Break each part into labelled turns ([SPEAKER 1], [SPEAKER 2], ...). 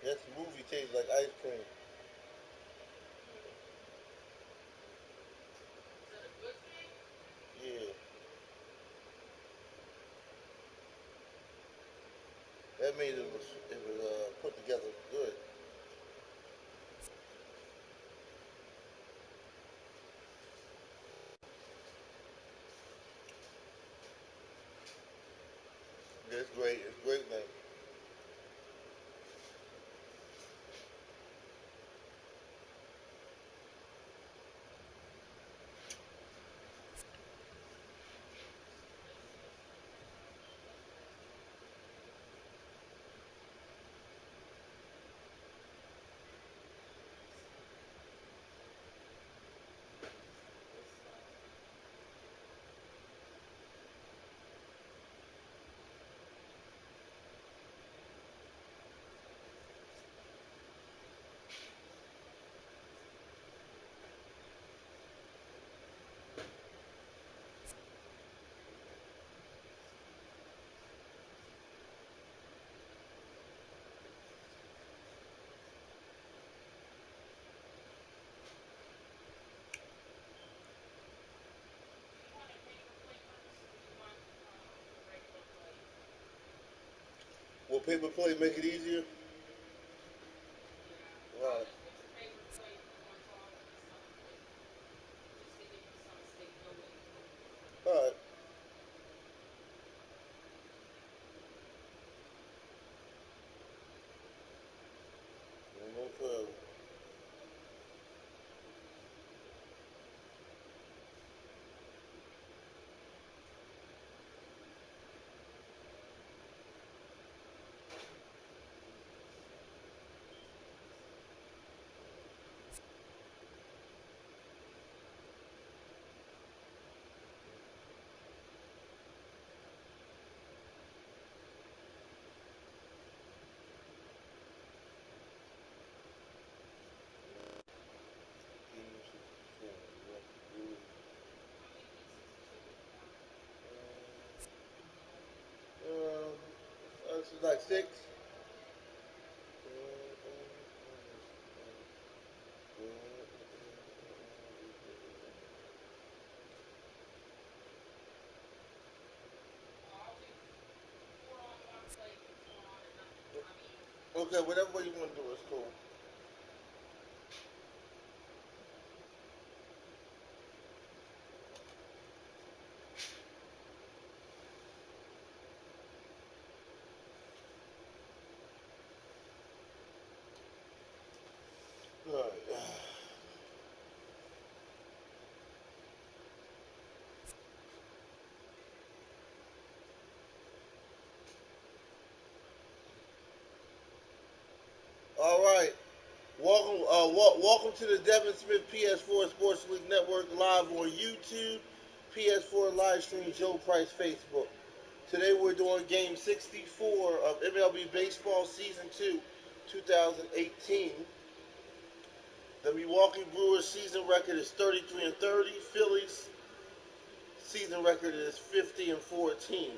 [SPEAKER 1] That smoothie tastes like ice cream. Yeah, that made it was put together good. Yeah, it's great. It's great, man. Will paper plate make it easier? Right. All right. No problem. That's like six. Okay, whatever way you want to do it's cool. All right. All right. Welcome to the Devin Smith PS4 Sports League Network live on YouTube, PS4 live stream, Joe Price Facebook. Today we're doing Game 64 of MLB Baseball Season 2, 2018. The Milwaukee Brewers season record is 33 and 30. Phillies season record is 50 and 14.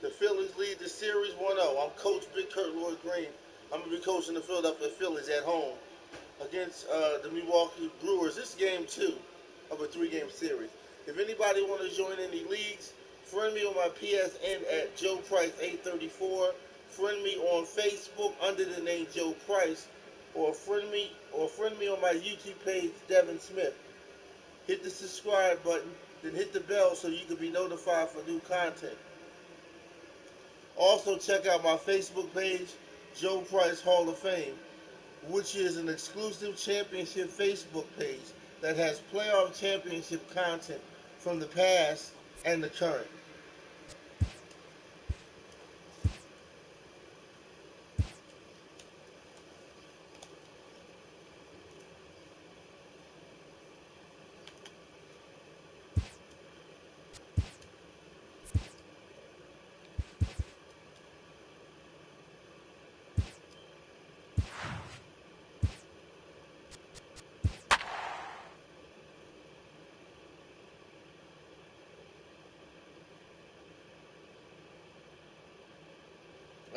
[SPEAKER 1] The Phillies lead the series 1-0. I'm Coach Big Kurt Lloyd Green. I'm going to be coaching the Philadelphia Phillies at home against the Milwaukee Brewers. This is game two of a three-game series. If anybody want to join any leagues, friend me on my PSN at Joe Price 834. Friend me on Facebook under the name Joe Price, or friend me on my YouTube page Devin Smith. Hit the subscribe button, then hit the bell so you can be notified for new content. Also check out my Facebook page, Joe Price Hall of Fame, which is an exclusive championship Facebook page that has playoff championship content from the past and the current.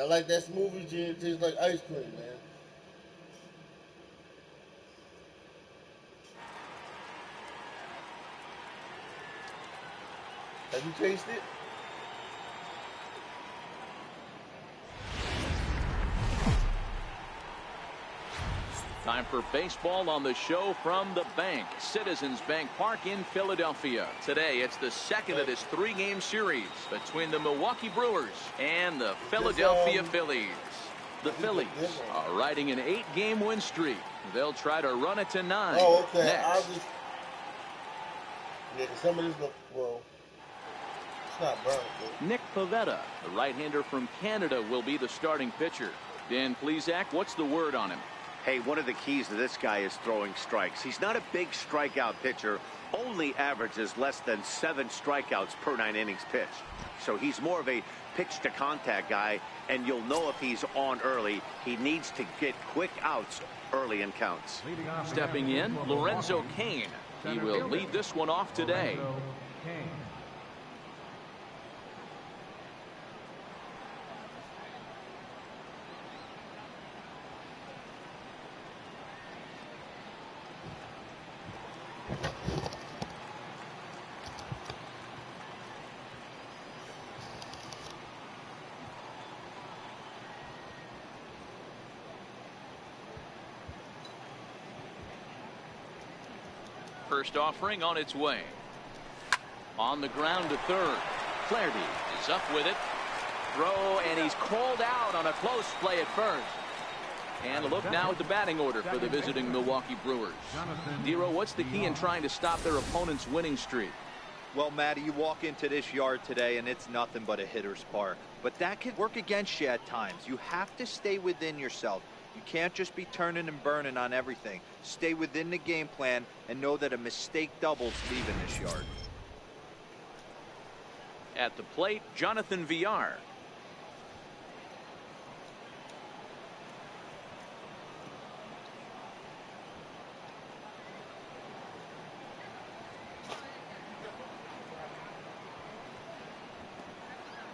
[SPEAKER 1] I like that smoothie gin. It tastes like ice cream, man. Have you tasted it?
[SPEAKER 2] Time for baseball on the show from the bank. Citizens Bank Park in Philadelphia. Today, it's the second of this three-game series between the Milwaukee Brewers and the Philadelphia Phillies. The Phillies are riding an 8-game win streak. They'll try to run it to 9.
[SPEAKER 1] Oh, okay.
[SPEAKER 2] Next.
[SPEAKER 1] Yeah, some of this look, well, it's not burnt, though.
[SPEAKER 2] Nick Pivetta, the right-hander from Canada, will be the starting pitcher. Dan Plesac, what's the word on him?
[SPEAKER 3] Hey, one of the keys to this guy is throwing strikes. He's not a big strikeout pitcher, only averages less than 7 strikeouts per 9 innings pitched. So he's more of a pitch to contact guy, and you'll know if he's on early. He needs to get quick outs early in counts.
[SPEAKER 2] Stepping in, Lorenzo Cain. He will lead this one off today. First offering on its way. On the ground to third. Flaherty is up with it. Throw, and he's called out on a close play at first. And a look now at the batting order for the visiting Milwaukee Brewers. Dero, what's the key in trying to stop their opponent's winning streak?
[SPEAKER 4] Well, Matty, you walk into this yard today and it's nothing but a hitter's park. But that can work against you at times. You have to stay within yourself. You can't just be turning and burning on everything. Stay within the game plan and know that a mistake doubles leaving this yard.
[SPEAKER 2] At the plate, Jonathan Villar.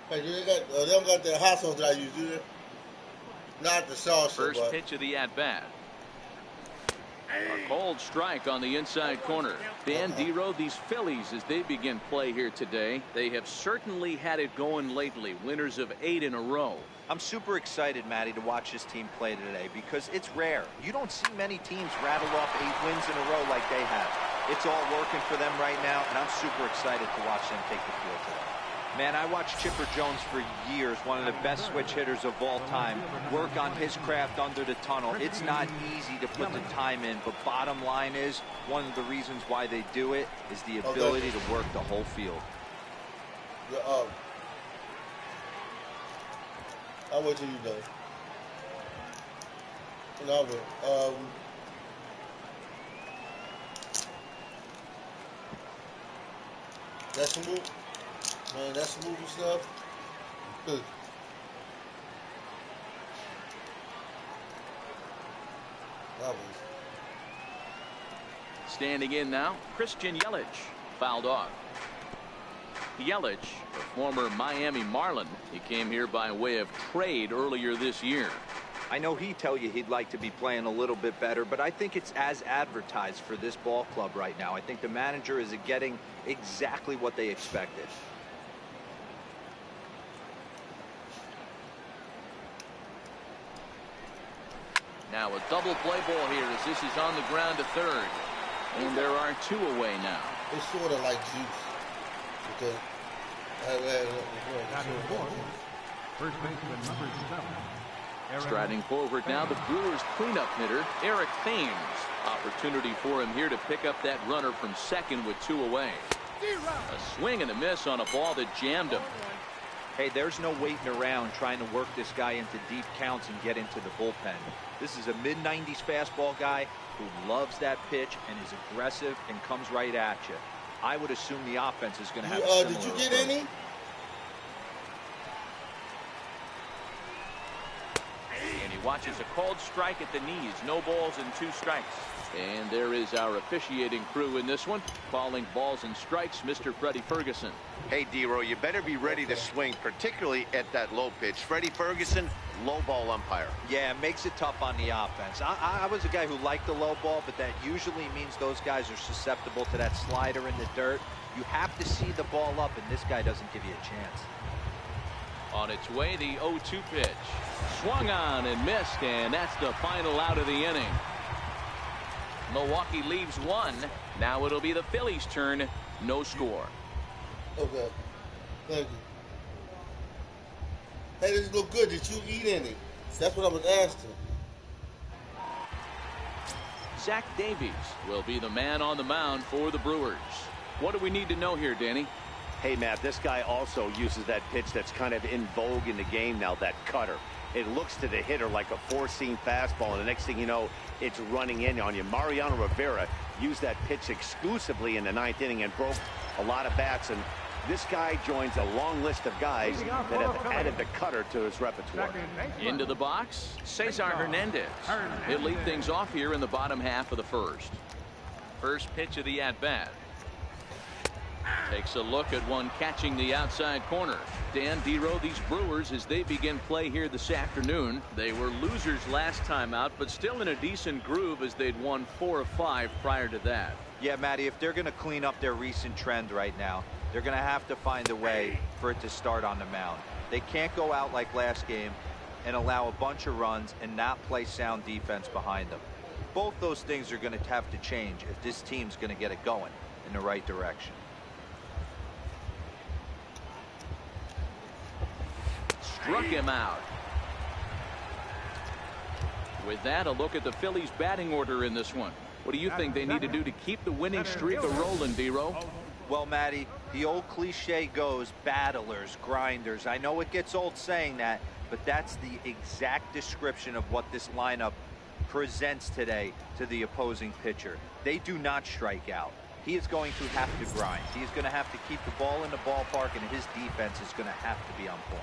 [SPEAKER 1] Hey, they don't got that hot sauce that I use, do they? Not the salsa,
[SPEAKER 2] First
[SPEAKER 1] but
[SPEAKER 2] pitch of the at-bat. A cold strike on the inside corner. Dan Dero, these Phillies, as they begin play here today, they have certainly had it going lately. Winners of 8 in a row.
[SPEAKER 4] I'm super excited, Matty, to watch this team play today because it's rare. You don't see many teams rattle off 8 wins in a row like they have. It's all working for them right now, and I'm super excited to watch them take the field today. Man, I watched Chipper Jones for years, one of the best switch hitters of all time, work on his craft under the tunnel. It's not easy to put the time in, but bottom line is, one of the reasons why they do it is the ability to work the whole field.
[SPEAKER 1] I'll wait till you're done. And I'll wait. That's the move. Man, that's the movie stuff. Good.
[SPEAKER 2] Standing in now, Christian Yelich. Fouled off. Yelich, the former Miami Marlin. He came here by way of trade earlier this year.
[SPEAKER 4] I know he'd tell you he'd like to be playing a little bit better, but I think it's as advertised for this ball club right now. I think the manager is getting exactly what they expected.
[SPEAKER 2] Now a double play ball here as this is on the ground to third. And there are 2 away now.
[SPEAKER 1] It's sort of like juice. Because
[SPEAKER 5] first baseman number 7.
[SPEAKER 2] Striding forward now, the Brewers cleanup hitter, Eric Thames. Opportunity for him here to pick up that runner from second with 2 away. A swing and a miss on a ball that jammed him.
[SPEAKER 4] Hey, there's no waiting around trying to work this guy into deep counts and get into the bullpen. This is a mid-90s fastball guy who loves that pitch and is aggressive and comes right at you. I would assume the offense is going to have a similar
[SPEAKER 1] did you get
[SPEAKER 4] approach.
[SPEAKER 1] any?
[SPEAKER 2] And he watches a called strike at the knees. No balls and 2 strikes. And there is our officiating crew in this one, calling balls and strikes, Mr. Freddie Ferguson.
[SPEAKER 3] Hey, D-Row, you better be ready to swing, particularly at that low pitch. Freddie Ferguson, low ball umpire.
[SPEAKER 4] Yeah, it makes it tough on the offense. I was a guy who liked the low ball, but that usually means those guys are susceptible to that slider in the dirt. You have to see the ball up, and this guy doesn't give you a chance.
[SPEAKER 2] On its way, the 0-2 pitch. Swung on and missed, and that's the final out of the inning. Milwaukee leaves one. Now it'll be the Phillies' turn. No score.
[SPEAKER 1] Okay. Thank you. Hey, this look good. Did you eat any? That's what I was asking.
[SPEAKER 2] Zach Davies will be the man on the mound for the Brewers. What do we need to know here, Danny?
[SPEAKER 3] Hey, Matt, this guy also uses that pitch that's kind of in vogue in the game now, that cutter. It looks to the hitter like a four-seam fastball, and the next thing you know, it's running in on you. Mariano Rivera used that pitch exclusively in the ninth inning and broke a lot of bats, and this guy joins a long list of guys that have added the cutter to his repertoire.
[SPEAKER 2] Into the box, Cesar Hernandez. He'll lead things off here in the bottom half of the first. First pitch of the at-bat. Takes a look at one catching the outside corner. Dan, D-Row, these Brewers, as they begin play here this afternoon, they were losers last time out, but still in a decent groove as they'd won 4 of 5 prior to that.
[SPEAKER 4] Yeah, Matty, if they're going to clean up their recent trend right now, they're going to have to find a way for it to start on the mound. They can't go out like last game and allow a bunch of runs and not play sound defense behind them. Both those things are going to have to change if this team's going to get it going in the right direction.
[SPEAKER 2] Struck him out. With that, a look at the Phillies batting order in this one. What do you think they need to do to keep the winning streak rolling, D-Row?
[SPEAKER 4] Well, Matty, the old cliche goes battlers, grinders. I know it gets old saying that, but that's the exact description of what this lineup presents today to the opposing pitcher. They do not strike out. He is going to have to grind. He is going to have to keep the ball in the ballpark, and his defense is going to have to be on point.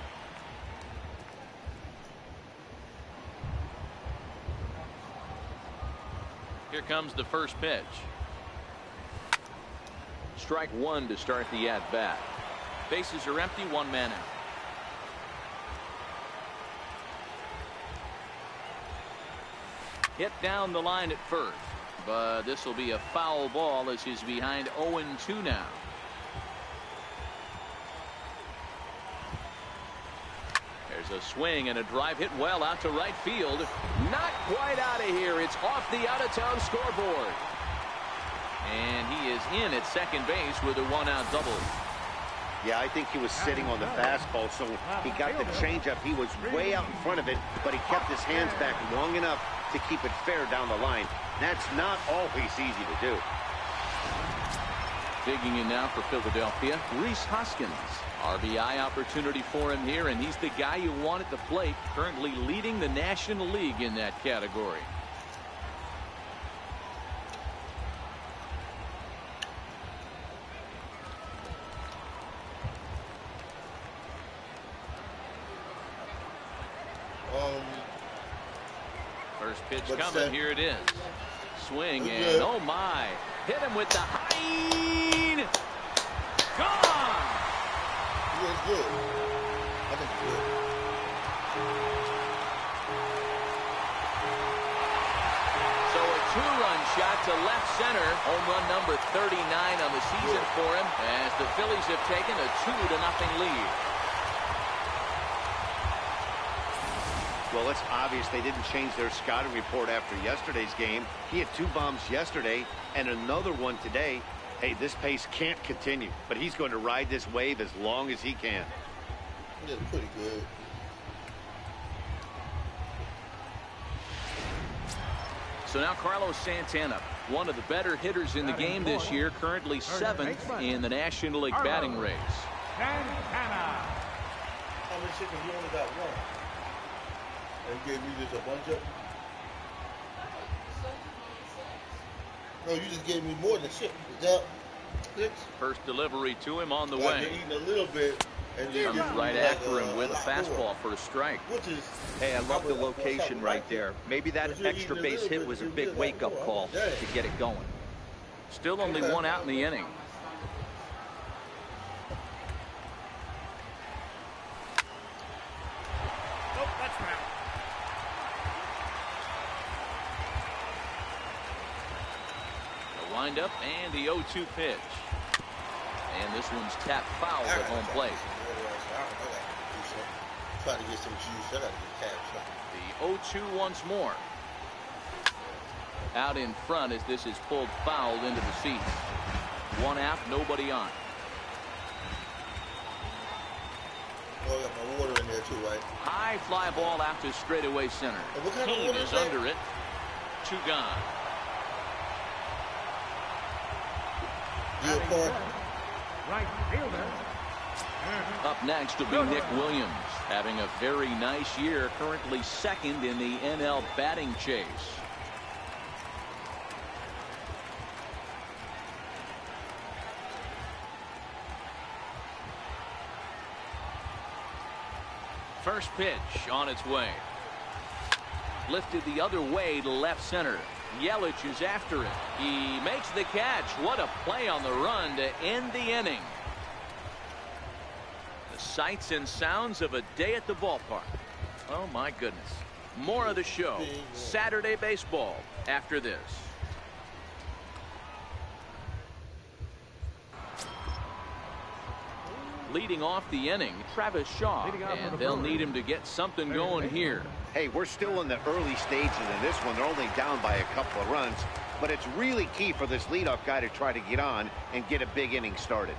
[SPEAKER 2] Here comes the first pitch. Strike one to start the at-bat. Bases are empty, one man out. Hit down the line at first, but this will be a foul ball as he's behind 0-2 now. There's a swing and a drive hit well out to right field. Not quite out of here. It's off the out-of-town scoreboard. And he is in at second base with a one-out double.
[SPEAKER 3] Yeah, I think he was sitting on the fastball, so he got the changeup. He was way out in front of it, but he kept his hands back long enough to keep it fair down the line. That's not always easy to do.
[SPEAKER 2] Digging in now for Philadelphia, Rhys Hoskins. RBI opportunity for him here, and he's the guy you want at the plate, currently leading the National League in that category. First pitch coming. Here it is. Swing and oh my. Hit him with the high. Gone.
[SPEAKER 1] He was good. I think good.
[SPEAKER 2] So a two-run shot to left center. Home run number 39 on the season for him as the Phillies have taken a 2-0 lead.
[SPEAKER 3] Well, it's obvious they didn't change their scouting report after yesterday's game. He had 2 bombs yesterday and another one today. Hey, this pace can't continue, but he's going to ride this wave as long as he can.
[SPEAKER 1] He did pretty good.
[SPEAKER 2] So now Carlos Santana, one of the better hitters in the game this year, currently 7th in the National League batting race.
[SPEAKER 5] Santana.
[SPEAKER 1] How many chickens? You only got one. And you gave me just a bunch of. No, you just gave me more than shit. Is that 6?
[SPEAKER 2] First delivery to him on the
[SPEAKER 1] Like
[SPEAKER 2] way.
[SPEAKER 1] you're eating a little bit, And
[SPEAKER 2] Comes right after him with a fastball for a strike.
[SPEAKER 4] Hey, I love the location right there. Maybe that extra base hit was a big wake-up call to get it going.
[SPEAKER 2] Still only one out in the inning.
[SPEAKER 5] Nope, that's right.
[SPEAKER 2] The windup and the 0-2 pitch. And this one's tapped foul at home plate.
[SPEAKER 1] Trying to get some juice. I gotta get cash.
[SPEAKER 2] The 0-2 once more. Out in front as this is pulled foul into the seats. One out, nobody on.
[SPEAKER 1] Oh, I got my water in there too, right?
[SPEAKER 2] High fly ball out to straightaway center. Keane is under it. 2 gone.
[SPEAKER 5] Right fielder.
[SPEAKER 2] Up next will be Nick Williams, having a very nice year, currently second in the NL batting chase. First pitch on its way. Lifted the other way to left center. Yelich is after it. He makes the catch. What a play on the run to end the inning. The sights and sounds of a day at the ballpark. Oh my goodness. More of the show. Saturday baseball after this. Leading off the inning, Travis Shaw, and they'll need him to get something going here.
[SPEAKER 3] Hey, we're still in the early stages in this one. They're only down by a couple of runs, but it's really key for this leadoff guy to try to get on and get a big inning started.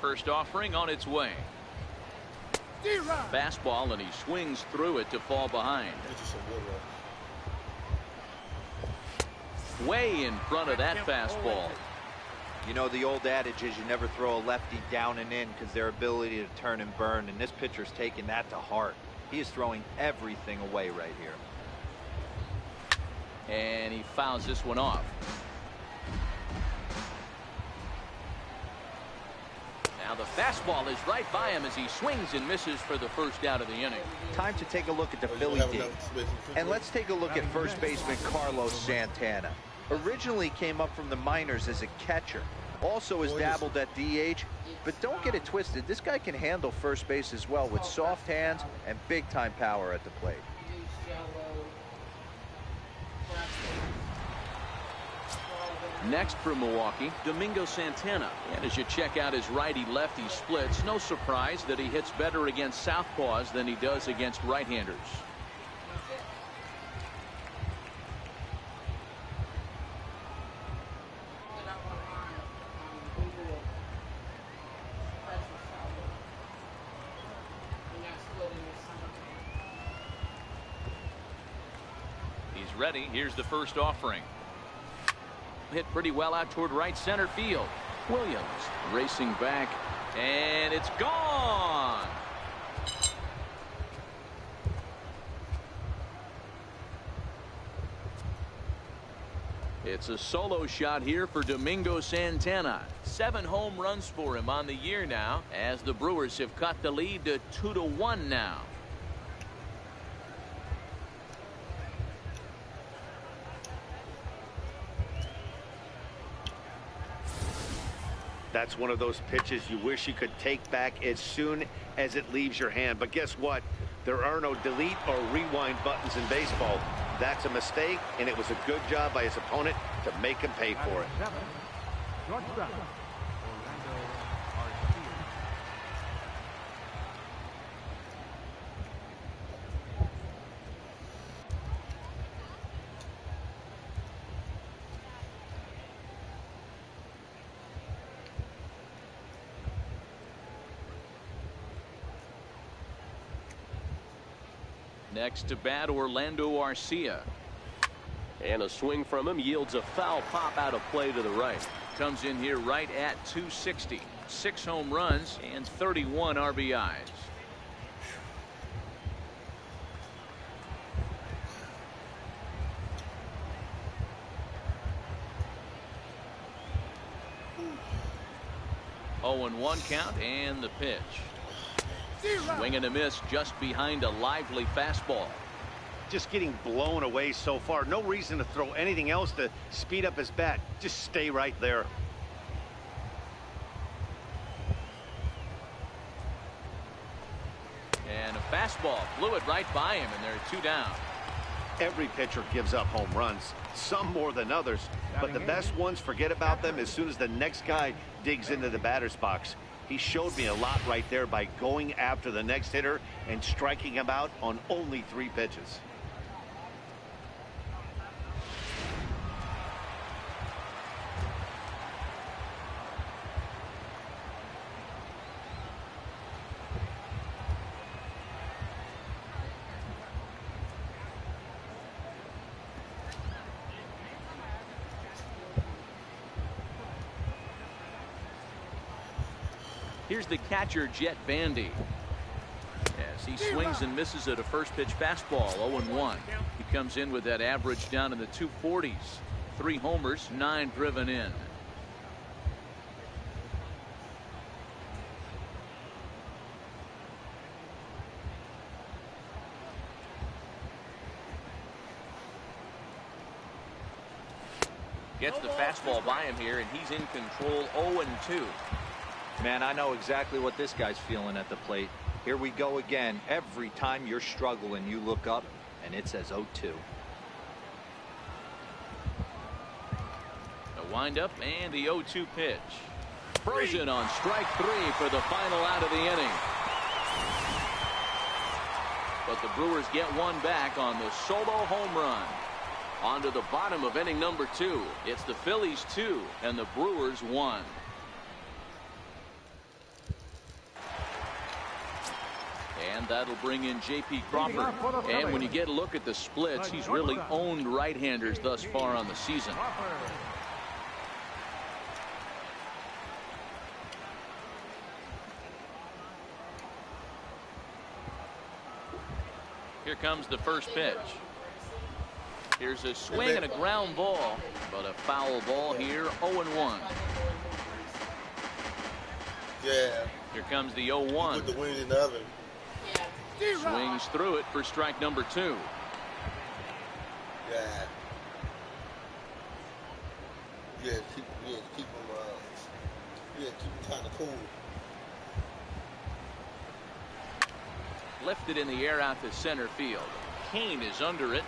[SPEAKER 2] First offering on its way. Fastball, and he swings through it to fall behind. Way in front of that fastball.
[SPEAKER 4] You know, the old adage is you never throw a lefty down and in because their ability to turn and burn, and this pitcher's taking that to heart. He is throwing everything away right here.
[SPEAKER 2] And he fouls this one off. Now the fastball is right by him as he swings and misses for the first out of the inning.
[SPEAKER 4] Time to take a look at the Philly D. And let's take a look at first baseman Carlos Santana. Originally came up from the minors as a catcher. Also has dabbled at DH. But don't get it twisted. This guy can handle first base as well with soft hands and big-time power at the plate.
[SPEAKER 2] Next for Milwaukee, Domingo Santana. And as you check out his righty-lefty splits, no surprise that he hits better against southpaws than he does against right-handers. He's ready. Here's the first offering. Hit pretty well out toward right center field. Williams racing back, and it's gone. It's a solo shot here for Domingo Santana. 7 home runs for him on the year now, as the Brewers have cut the lead to 2-1 now.
[SPEAKER 3] That's one of those pitches you wish you could take back as soon as it leaves your hand. But guess what? There are no delete or rewind buttons in baseball. That's a mistake, and it was a good job by his opponent to make him pay for it.
[SPEAKER 2] Next to bat, Orlando Arcia. And a swing from him yields a foul pop out of play to the right. Comes in here right at 260. 6 home runs and 31 RBIs. 0-1 count and the pitch. Swing and a miss just behind a lively fastball.
[SPEAKER 3] Just getting blown away so far. No reason to throw anything else to speed up his bat. Just stay right there.
[SPEAKER 2] And a fastball blew it right by him, and there are 2 down.
[SPEAKER 3] Every pitcher gives up home runs, some more than others, but the best ones forget about them as soon as the next guy digs into the batter's box. He showed me a lot right there by going after the next hitter and striking him out on only 3 pitches.
[SPEAKER 2] Here's the catcher, Jet Bandy. As he swings and misses at a first pitch fastball, 0-1. He comes in with that average down in the 240s. 3 homers, 9 driven in. Gets the fastball by him here, and he's in control. 0-2.
[SPEAKER 4] Man, I know exactly what this guy's feeling at the plate. Here we go again. Every time you're struggling, you look up and it says 0-2.
[SPEAKER 2] The windup and the 0-2 pitch. Frozen on strike 3 for the final out of the inning. But the Brewers get one back on the solo home run. On to the bottom of inning number 2. It's the Phillies 2 and the Brewers 1. And that'll bring in J.P. Crawford. And when you get a look at the splits, he's really owned right-handers thus far on the season. Here comes the first pitch. Here's a swing and a ground ball, but a foul ball here, 0-1.
[SPEAKER 1] Yeah.
[SPEAKER 2] Here comes the 0-1.
[SPEAKER 1] Put the wings in the oven.
[SPEAKER 2] Swings through it for strike number 2.
[SPEAKER 1] Yeah. Yeah, keep them kind of cool.
[SPEAKER 2] Lifted in the air out to center field. Kane is under it.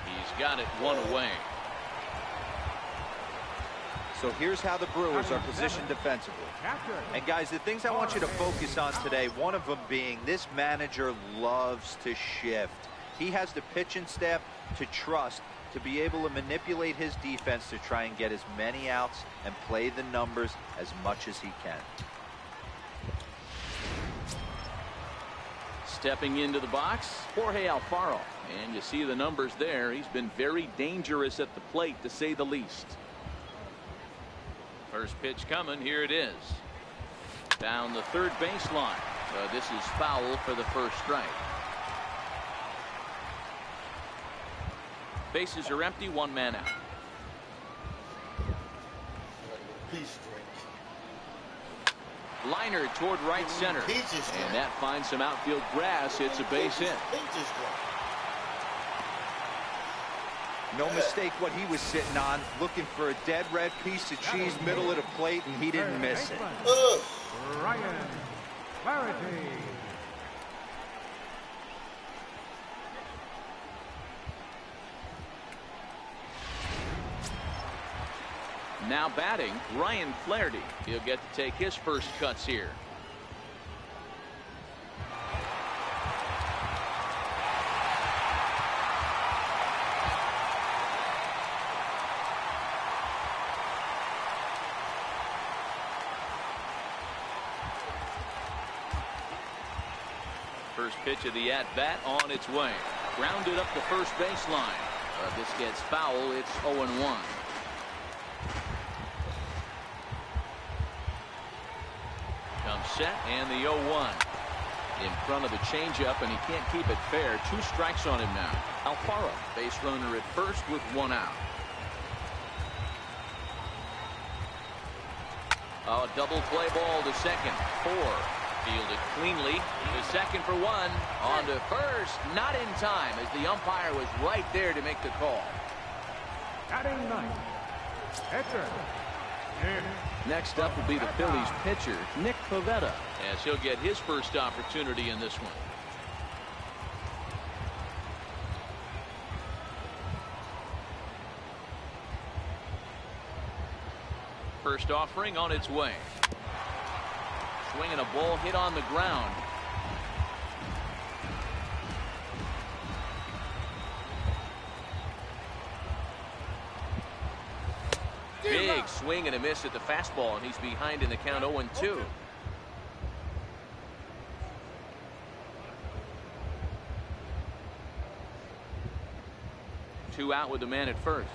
[SPEAKER 2] He's got it 1 away.
[SPEAKER 4] So here's how the Brewers are positioned defensively. And guys, the things I want you to focus on today, one of them being this manager loves to shift. He has the pitching staff to trust to be able to manipulate his defense to try and get as many outs and play the numbers as much as he can.
[SPEAKER 2] Stepping into the box, Jorge Alfaro. And you see the numbers there. He's been very dangerous at the plate, to say the least. First pitch coming. Here it is. Down the third baseline. This is foul for the first strike. Bases are empty. 1 man out.
[SPEAKER 1] Peace drink.
[SPEAKER 2] Liner toward right center. And that finds some outfield grass. It's a base hit.
[SPEAKER 4] No mistake what he was sitting on, looking for a dead red piece of cheese middle of the plate, and he didn't miss it.
[SPEAKER 5] Ryan Flaherty.
[SPEAKER 2] Now batting, Ryan Flaherty. He'll get to take his first cuts here. First pitch of the at-bat on its way. Grounded up the first baseline. This gets foul. It's 0-1. Comes set and the 0-1. In front of the changeup, and he can't keep it fair. 2 strikes on him now. Alfaro, base runner at first with 1 out. A double play ball to second. 4. Fielded cleanly. The second for 1. On to first. Not in time as the umpire was right there to make the call.
[SPEAKER 5] Batting ninth, pitcher, Nick.
[SPEAKER 2] Next up will be the Phillies pitcher, Nick Pivetta, as he'll get his first opportunity in this one. First offering on its way. Swinging a ball hit on the ground. Big swing and a miss at the fastball, and he's behind in the count 0-2. Two out with the man at first.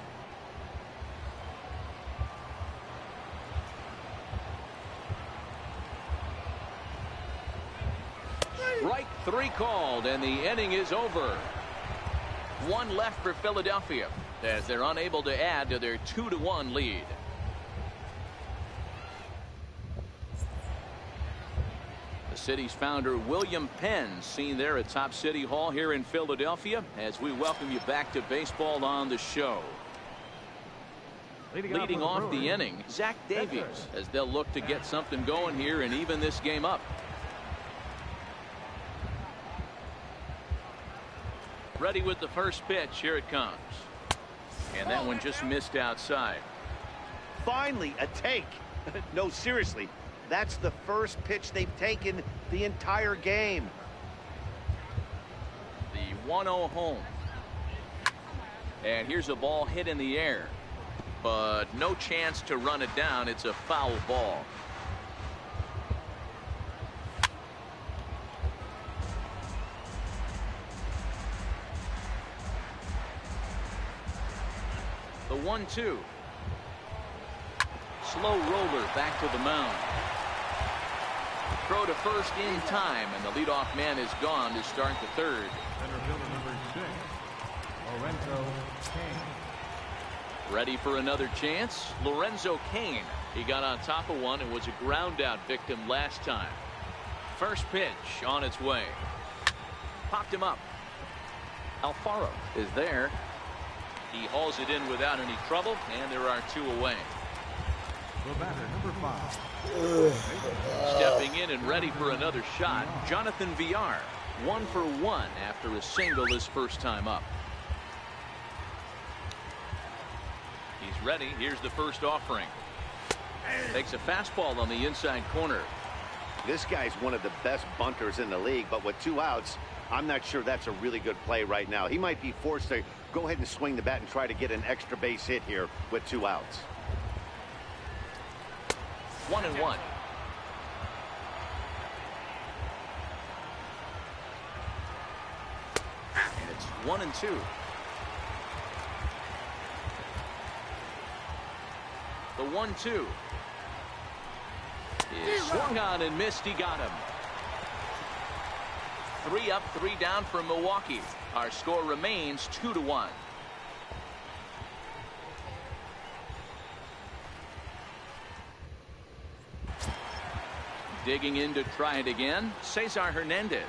[SPEAKER 2] Strike 3 called, and the inning is over. 1 left for Philadelphia as they're unable to add to their 2-1 lead. The city's founder, William Penn, seen there at Top City Hall here in Philadelphia, as we welcome you back to baseball on the show. Leading off the inning, Zach Davies, as they'll look to get something going here and even this game up. Ready with the first pitch. Here it comes. And that one just missed outside.
[SPEAKER 3] Finally, a take. No, seriously. That's the first pitch they've taken the entire game.
[SPEAKER 2] The 1-0 home. And here's a ball hit in the air. But no chance to run it down. It's a foul ball. The 1-2. Slow roller back to the mound. Throw to first in time, and the leadoff man is gone to start the third.
[SPEAKER 5] Center fielder number 6, Lorenzo Cain.
[SPEAKER 2] Ready for another chance? Lorenzo Cain. He got on top of one and was a ground out victim last time. First pitch on its way. Popped him up. Alfaro is there. He hauls it in without any trouble, and there are 2 away.
[SPEAKER 5] The batter, number 5.
[SPEAKER 2] Stepping in and ready for another shot, Jonathan Villar. 1 for 1 after a single his first time up. He's ready. Here's the first offering. Takes a fastball on the inside corner.
[SPEAKER 3] This guy's one of the best bunters in the league, but with 2 outs, I'm not sure that's a really good play right now. He might be forced to go ahead and swing the bat and try to get an extra base hit here with 2 outs.
[SPEAKER 2] 1-1. And it's 1-2. The 1-2 is swung on and missed. He got him. 3 up, 3 down for Milwaukee. Our score remains 2-1. Digging in to try it again, Cesar Hernandez.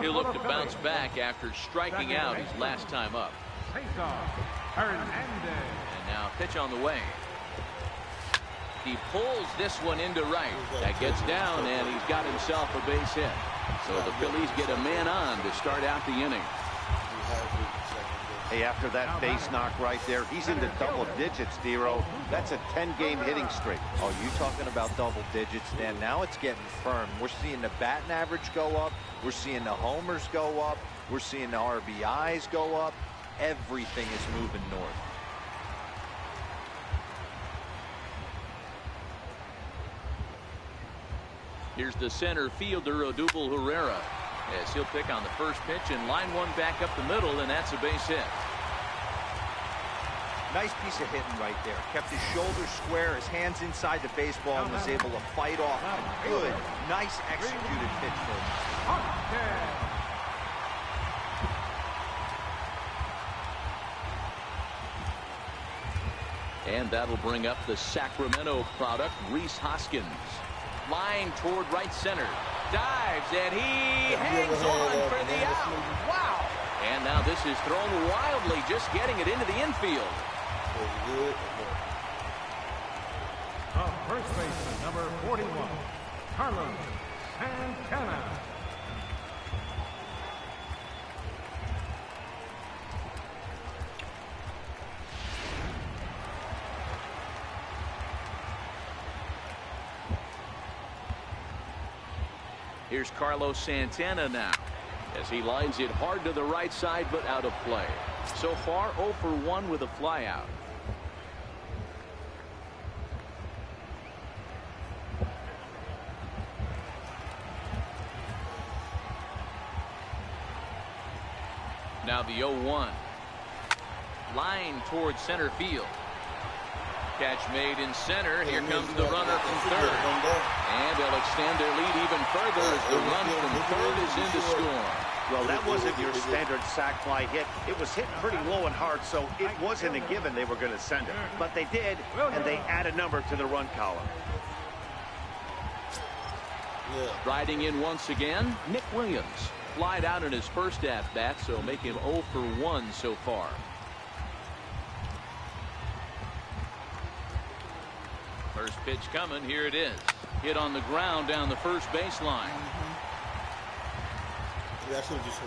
[SPEAKER 2] He'll look to bounce back after striking out his last time up.
[SPEAKER 5] Cesar Hernandez.
[SPEAKER 2] And now pitch on the way. He pulls this one into right. That gets down, and he's got himself a base hit. So the Phillies get a man on to start out the inning.
[SPEAKER 3] Hey, after that base knock right there, he's into double digits, Dero. That's a 10-game hitting streak.
[SPEAKER 4] Oh, you talking about double digits, Dan? Now it's getting firm. We're seeing the batting average go up. We're seeing the homers go up. We're seeing the RBIs go up. Everything is moving north.
[SPEAKER 2] Here's the center fielder, Odubel Herrera, as he'll pick on the first pitch and line one back up the middle, and that's a base hit.
[SPEAKER 4] Nice piece of hitting right there. Kept his shoulders square, his hands inside the baseball, and was able to fight off a good, nice executed pitch for him.
[SPEAKER 2] And that'll bring up the Sacramento product, Rhys Hoskins. Line toward right center. Dives, and he hangs on for the out. Wow. And now this is thrown wildly, just getting it into the infield.
[SPEAKER 5] First baseman, number 41, Carlos Santana.
[SPEAKER 2] Here's Carlos Santana now, as he lines it hard to the right side, but out of play. So far, 0 for 1 with a flyout. Now the 0-1. Line towards center field. Catch made in center. Here comes the runner from third. And they'll extend their lead even further as the run from third is in to score.
[SPEAKER 3] Well, that wasn't your standard sac fly hit. It was hit pretty low and hard, so it wasn't a given they were going to send it. But they did, and they add a number to the run column.
[SPEAKER 2] Riding in once again, Nick Williams. Flied out in his first at-bat, so make him 0 for 1 so far. First pitch coming. Here it is. Hit on the ground down the first baseline.
[SPEAKER 1] That's what you saw.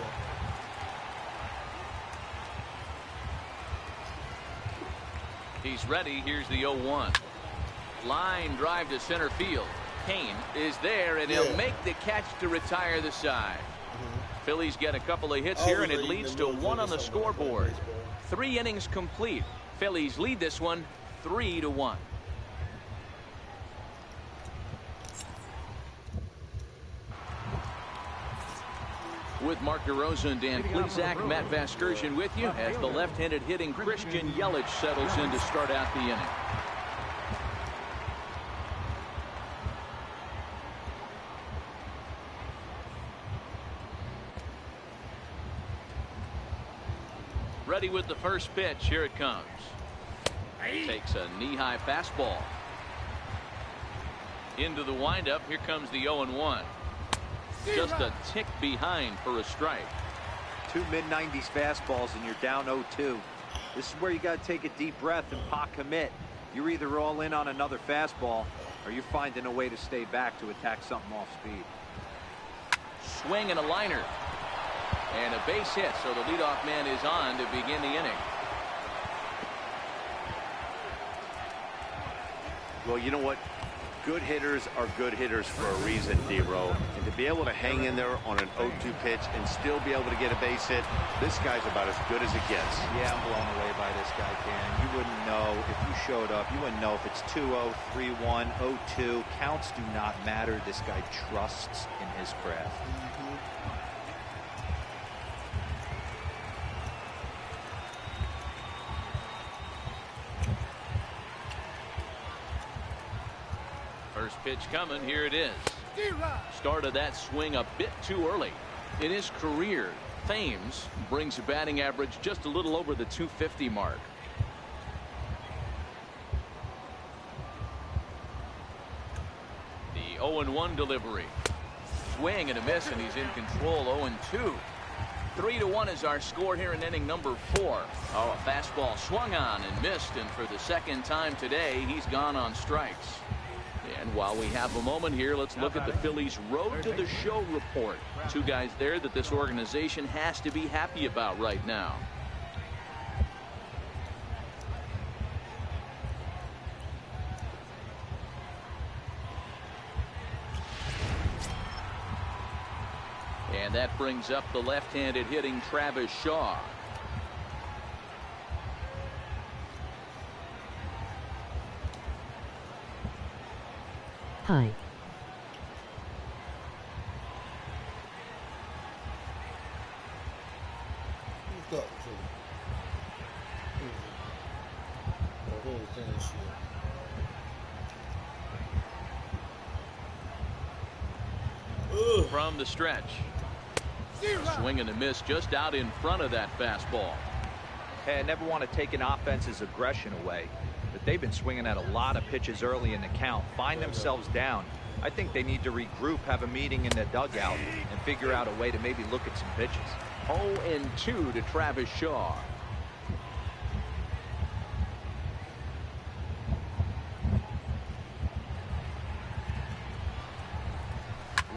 [SPEAKER 2] He's ready. Here's the 0-1. Line drive to center field. Kane is there, and he'll make the catch to retire the side. Phillies get a couple of hits here, and it leads to 1 on the scoreboard. 3 innings complete. Phillies lead this one 3-1. With Mark DeRosa and Dan Plesac, Matt Vasgersian with you as the left-handed hitting Christian Yelich settles in to start out the inning. Ready with the first pitch. Here it comes. Takes a knee-high fastball. Into the windup. Here comes the 0-1. Just a tick behind for a strike.
[SPEAKER 4] 2 mid-90s fastballs and you're down 0-2. This is where you got to take a deep breath and pot commit. You're either all in on another fastball or you're finding a way to stay back to attack something off speed.
[SPEAKER 2] Swing and a liner. And a base hit, so the leadoff man is on to begin the inning.
[SPEAKER 3] Well, you know what? Good hitters are good hitters for a reason, D-Row. And to be able to hang in there on an 0-2 pitch and still be able to get a base hit, this guy's about as good as it gets.
[SPEAKER 4] Yeah, I'm blown away by this guy, Dan. You wouldn't know if you showed up. You wouldn't know if it's 2-0, 3-1, 0-2. Counts do not matter. This guy trusts in his craft.
[SPEAKER 2] First pitch coming. Here it is. Started that swing a bit too early. In his career, Thames brings a batting average just a little over the 250 mark. The 0-1 delivery. Swing and a miss, and he's in control. 0-2. 3-1 is our score here in inning number 4. Oh, a fastball swung on and missed, and for the second time today, he's gone on strikes. And while we have a moment here, let's look at the Phillies' Road to the Show report. 2 guys there that this organization has to be happy about right now. And that brings up the left-handed hitting Travis Shaw.
[SPEAKER 6] Hi.
[SPEAKER 2] From the stretch. Swing and a miss just out in front of that fastball.
[SPEAKER 4] Hey, I never want to take an offense's aggression away. The but they've been swinging at a lot of pitches early in the count. Find themselves down. I think they need to regroup, have a meeting in the dugout, and figure out a way to maybe look at some pitches.
[SPEAKER 2] 0-2 to Travis Shaw.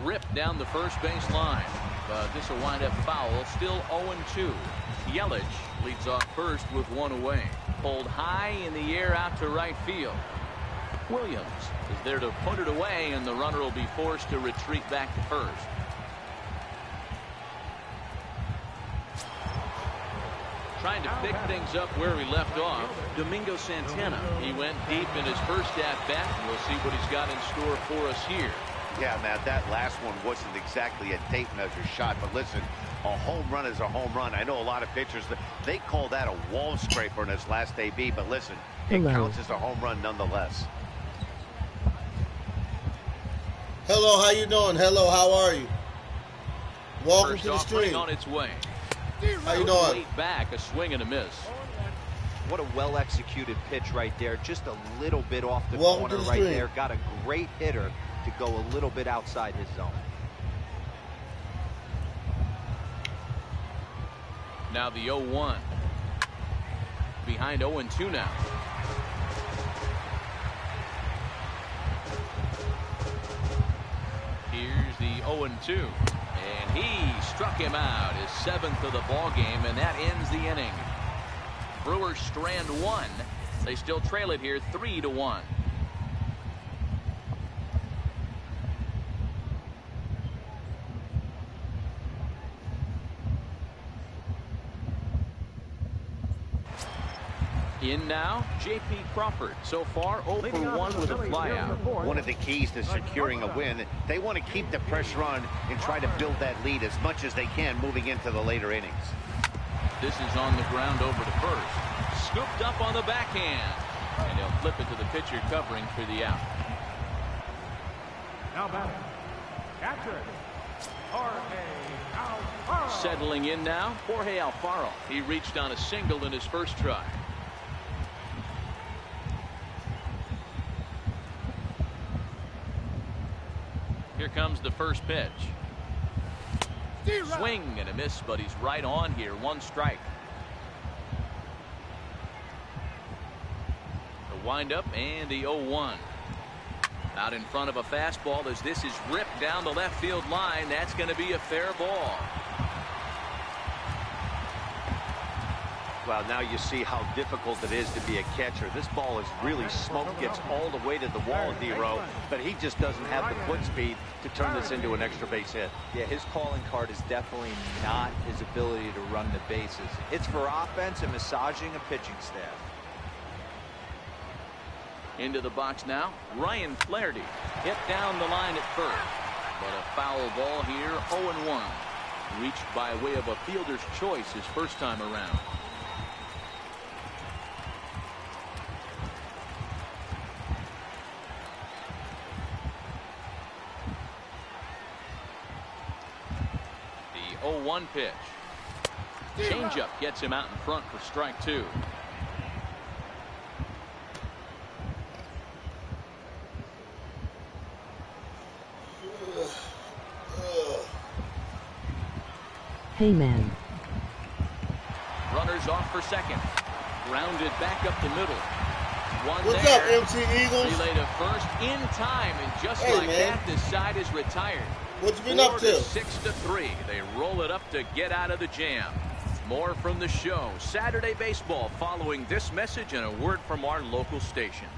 [SPEAKER 2] Ripped down the first base line, but this will wind up foul. Still 0-2. Yelich leads off first with one away. Pulled high in the air out to right field. Williams is there to put it away, and the runner will be forced to retreat back to first. Trying to pick things up where he left off, Domingo Santana. He went deep in his first at-bat. We'll see what he's got in store for us here.
[SPEAKER 3] Yeah, Matt, that last one wasn't exactly a tape measure shot, but listen, a home run is a home run. I know a lot of pitchers, they call that a wall scraper in his last AB, but listen, it counts as a home run nonetheless.
[SPEAKER 1] Hello, how you doing? Hello, how are you? Welcome
[SPEAKER 2] First
[SPEAKER 1] to the
[SPEAKER 2] offering
[SPEAKER 1] stream.
[SPEAKER 2] on its way.
[SPEAKER 1] How you doing?
[SPEAKER 2] Late back, a swing and a miss.
[SPEAKER 4] What a well-executed pitch right there. Just a little bit off the
[SPEAKER 1] Welcome
[SPEAKER 4] corner
[SPEAKER 1] to the
[SPEAKER 4] right
[SPEAKER 1] stream.
[SPEAKER 4] there. Got a great hitter to go a little bit outside his zone.
[SPEAKER 2] Now the 0-1. Behind 0-2 now. Here's the 0-2. And he struck him out, his 7th of the ball game, and that ends the inning. Brewers strand one. They still trail it here 3-1. In now, J.P. Crawford. So far, 0 for 1 with a flyout.
[SPEAKER 3] One of the keys to securing a win, they want to keep the pressure on and try to build that lead as much as they can moving into the later innings.
[SPEAKER 2] This is on the ground over to first. Scooped up on the backhand. And he'll flip it to the pitcher covering for the out.
[SPEAKER 5] Now batting, catcher, Jorge Alfaro.
[SPEAKER 2] Settling in now, Jorge Alfaro. He reached on a single in his first try. Here comes the first pitch. Swing and a miss, but he's right on here. One strike. The windup and the 0-1. Out in front of a fastball as this is ripped down the left field line. That's going to be a fair ball.
[SPEAKER 3] Well, now you see how difficult it is to be a catcher. This ball is really smoked, gets all the way to the wall, D-Row, but he just doesn't have the foot speed to turn this into an extra base hit.
[SPEAKER 4] Yeah, his calling card is definitely not his ability to run the bases. It's for offense and massaging a pitching staff.
[SPEAKER 2] Into the box now, Ryan Flaherty. Hit down the line at first, but a foul ball here, 0-1. Reached by way of a fielder's choice his first time around. The 0-1 pitch. Changeup gets him out in front for strike two.
[SPEAKER 6] Hey man.
[SPEAKER 2] Runners off for second. Grounded back up the middle. One
[SPEAKER 1] What's
[SPEAKER 2] there.
[SPEAKER 1] up, MC Eagles?
[SPEAKER 2] Relay to first in time, and just
[SPEAKER 1] Hey,
[SPEAKER 2] like
[SPEAKER 1] man.
[SPEAKER 2] that, the side is retired.
[SPEAKER 1] What you been up to?
[SPEAKER 2] 6-3. They roll it up to get out of the jam. More from the show. Saturday baseball following this message and a word from our local stations.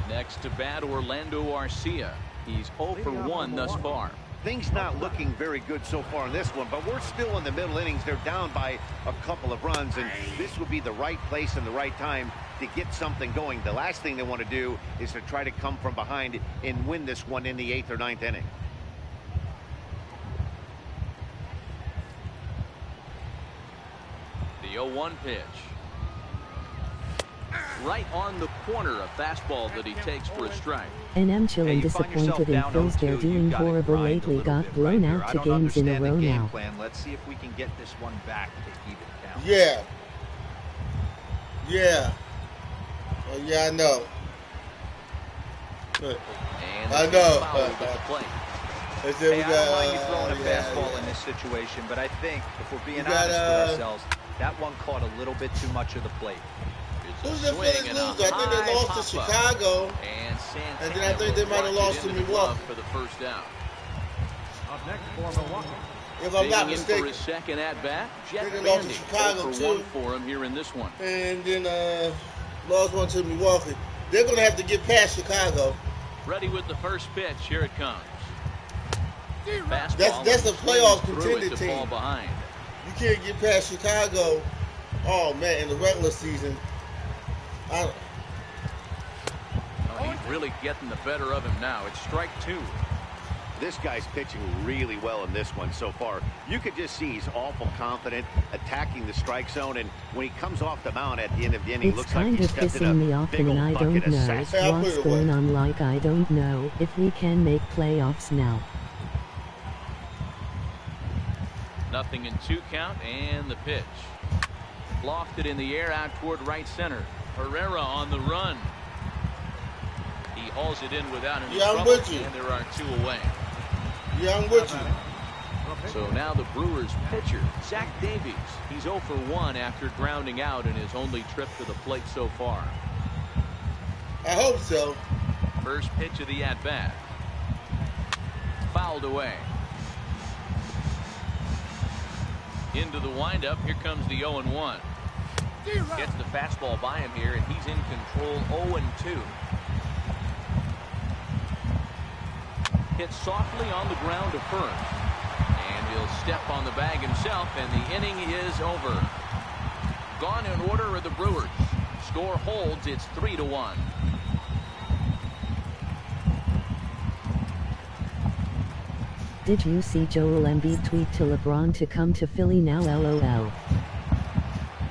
[SPEAKER 2] Next to bat, Orlando Arcia. He's 0 for 1 thus far.
[SPEAKER 3] Things not looking very good so far in this one, but we're still in the middle innings. They're down by a couple of runs, and this would be the right place and the right time to get something going. The last thing they want to do is to try to come from behind and win this one in the 8th or 9th inning.
[SPEAKER 2] The 0-1 pitch. Right on the corner, a fastball that he takes for a strike.
[SPEAKER 6] And I'm chillin' disappointed in Phillies. They're doing horrible lately. Got blown out 2 games in a row now.
[SPEAKER 4] Let's see if we can get this one back to even count.
[SPEAKER 1] Yeah. Yeah. Yeah, I know.
[SPEAKER 2] And
[SPEAKER 1] I know.
[SPEAKER 2] fouled at the plate.
[SPEAKER 4] Hey, I don't mind you throwing a fastball in this situation, but I think if we're being honest with ourselves, that one caught a little bit too much of the plate.
[SPEAKER 1] Who's the Phillies lose? I think they lost to Chicago. And then I think they might have lost to Milwaukee
[SPEAKER 2] for the first down.
[SPEAKER 5] Up next for Milwaukee.
[SPEAKER 1] If I'm not
[SPEAKER 2] For
[SPEAKER 1] mistaken.
[SPEAKER 2] his second at bat, Jeff
[SPEAKER 1] They lost to
[SPEAKER 2] Bandy.
[SPEAKER 1] Chicago
[SPEAKER 2] 0 for 1 for him here in this one.
[SPEAKER 1] And then lost one to Milwaukee. They're going to have to get past Chicago.
[SPEAKER 2] Ready with the first pitch. Here it comes. Fastball.
[SPEAKER 1] That's a playoff contender
[SPEAKER 2] to
[SPEAKER 1] team.
[SPEAKER 2] fall behind.
[SPEAKER 1] You can't get past Chicago. Oh man, in the regular season.
[SPEAKER 2] He's really getting the better of him now. It's strike 2.
[SPEAKER 3] This guy's pitching really well in this one so far. You could just see he's awful confident, attacking the strike zone, and when he comes off the mound at the end of the inning,
[SPEAKER 6] It's
[SPEAKER 3] looks like
[SPEAKER 6] kind
[SPEAKER 3] he
[SPEAKER 6] of
[SPEAKER 3] stepped in
[SPEAKER 6] pissing me
[SPEAKER 3] a
[SPEAKER 6] off,
[SPEAKER 3] big
[SPEAKER 6] and
[SPEAKER 3] old
[SPEAKER 6] I
[SPEAKER 3] bucket
[SPEAKER 6] don't
[SPEAKER 3] of
[SPEAKER 6] know
[SPEAKER 3] sass.
[SPEAKER 6] what's going on. Like I don't know if we can make playoffs now.
[SPEAKER 2] Nothing in 2 count, and the pitch. Lofted in the air out toward right center. Herrera on the run. He hauls it in without any trouble,
[SPEAKER 1] I'm with you.
[SPEAKER 2] and there are 2 away.
[SPEAKER 1] Yeah, I'm with you.
[SPEAKER 2] So now the Brewers pitcher, Zach Davies. He's 0 for 1 after grounding out in his only trip to the plate so far.
[SPEAKER 1] I hope so.
[SPEAKER 2] First pitch of the at-bat. Fouled away. Into the windup. Here comes the 0-1. Gets the fastball by him here, and he's in control. 0-2. Hit softly on the ground to first. And he'll step on the bag himself, and the inning is over. Gone in order are the Brewers. Score holds. It's 3-1.
[SPEAKER 6] Did you see Joel Embiid tweet to LeBron to come to Philly now? LOL.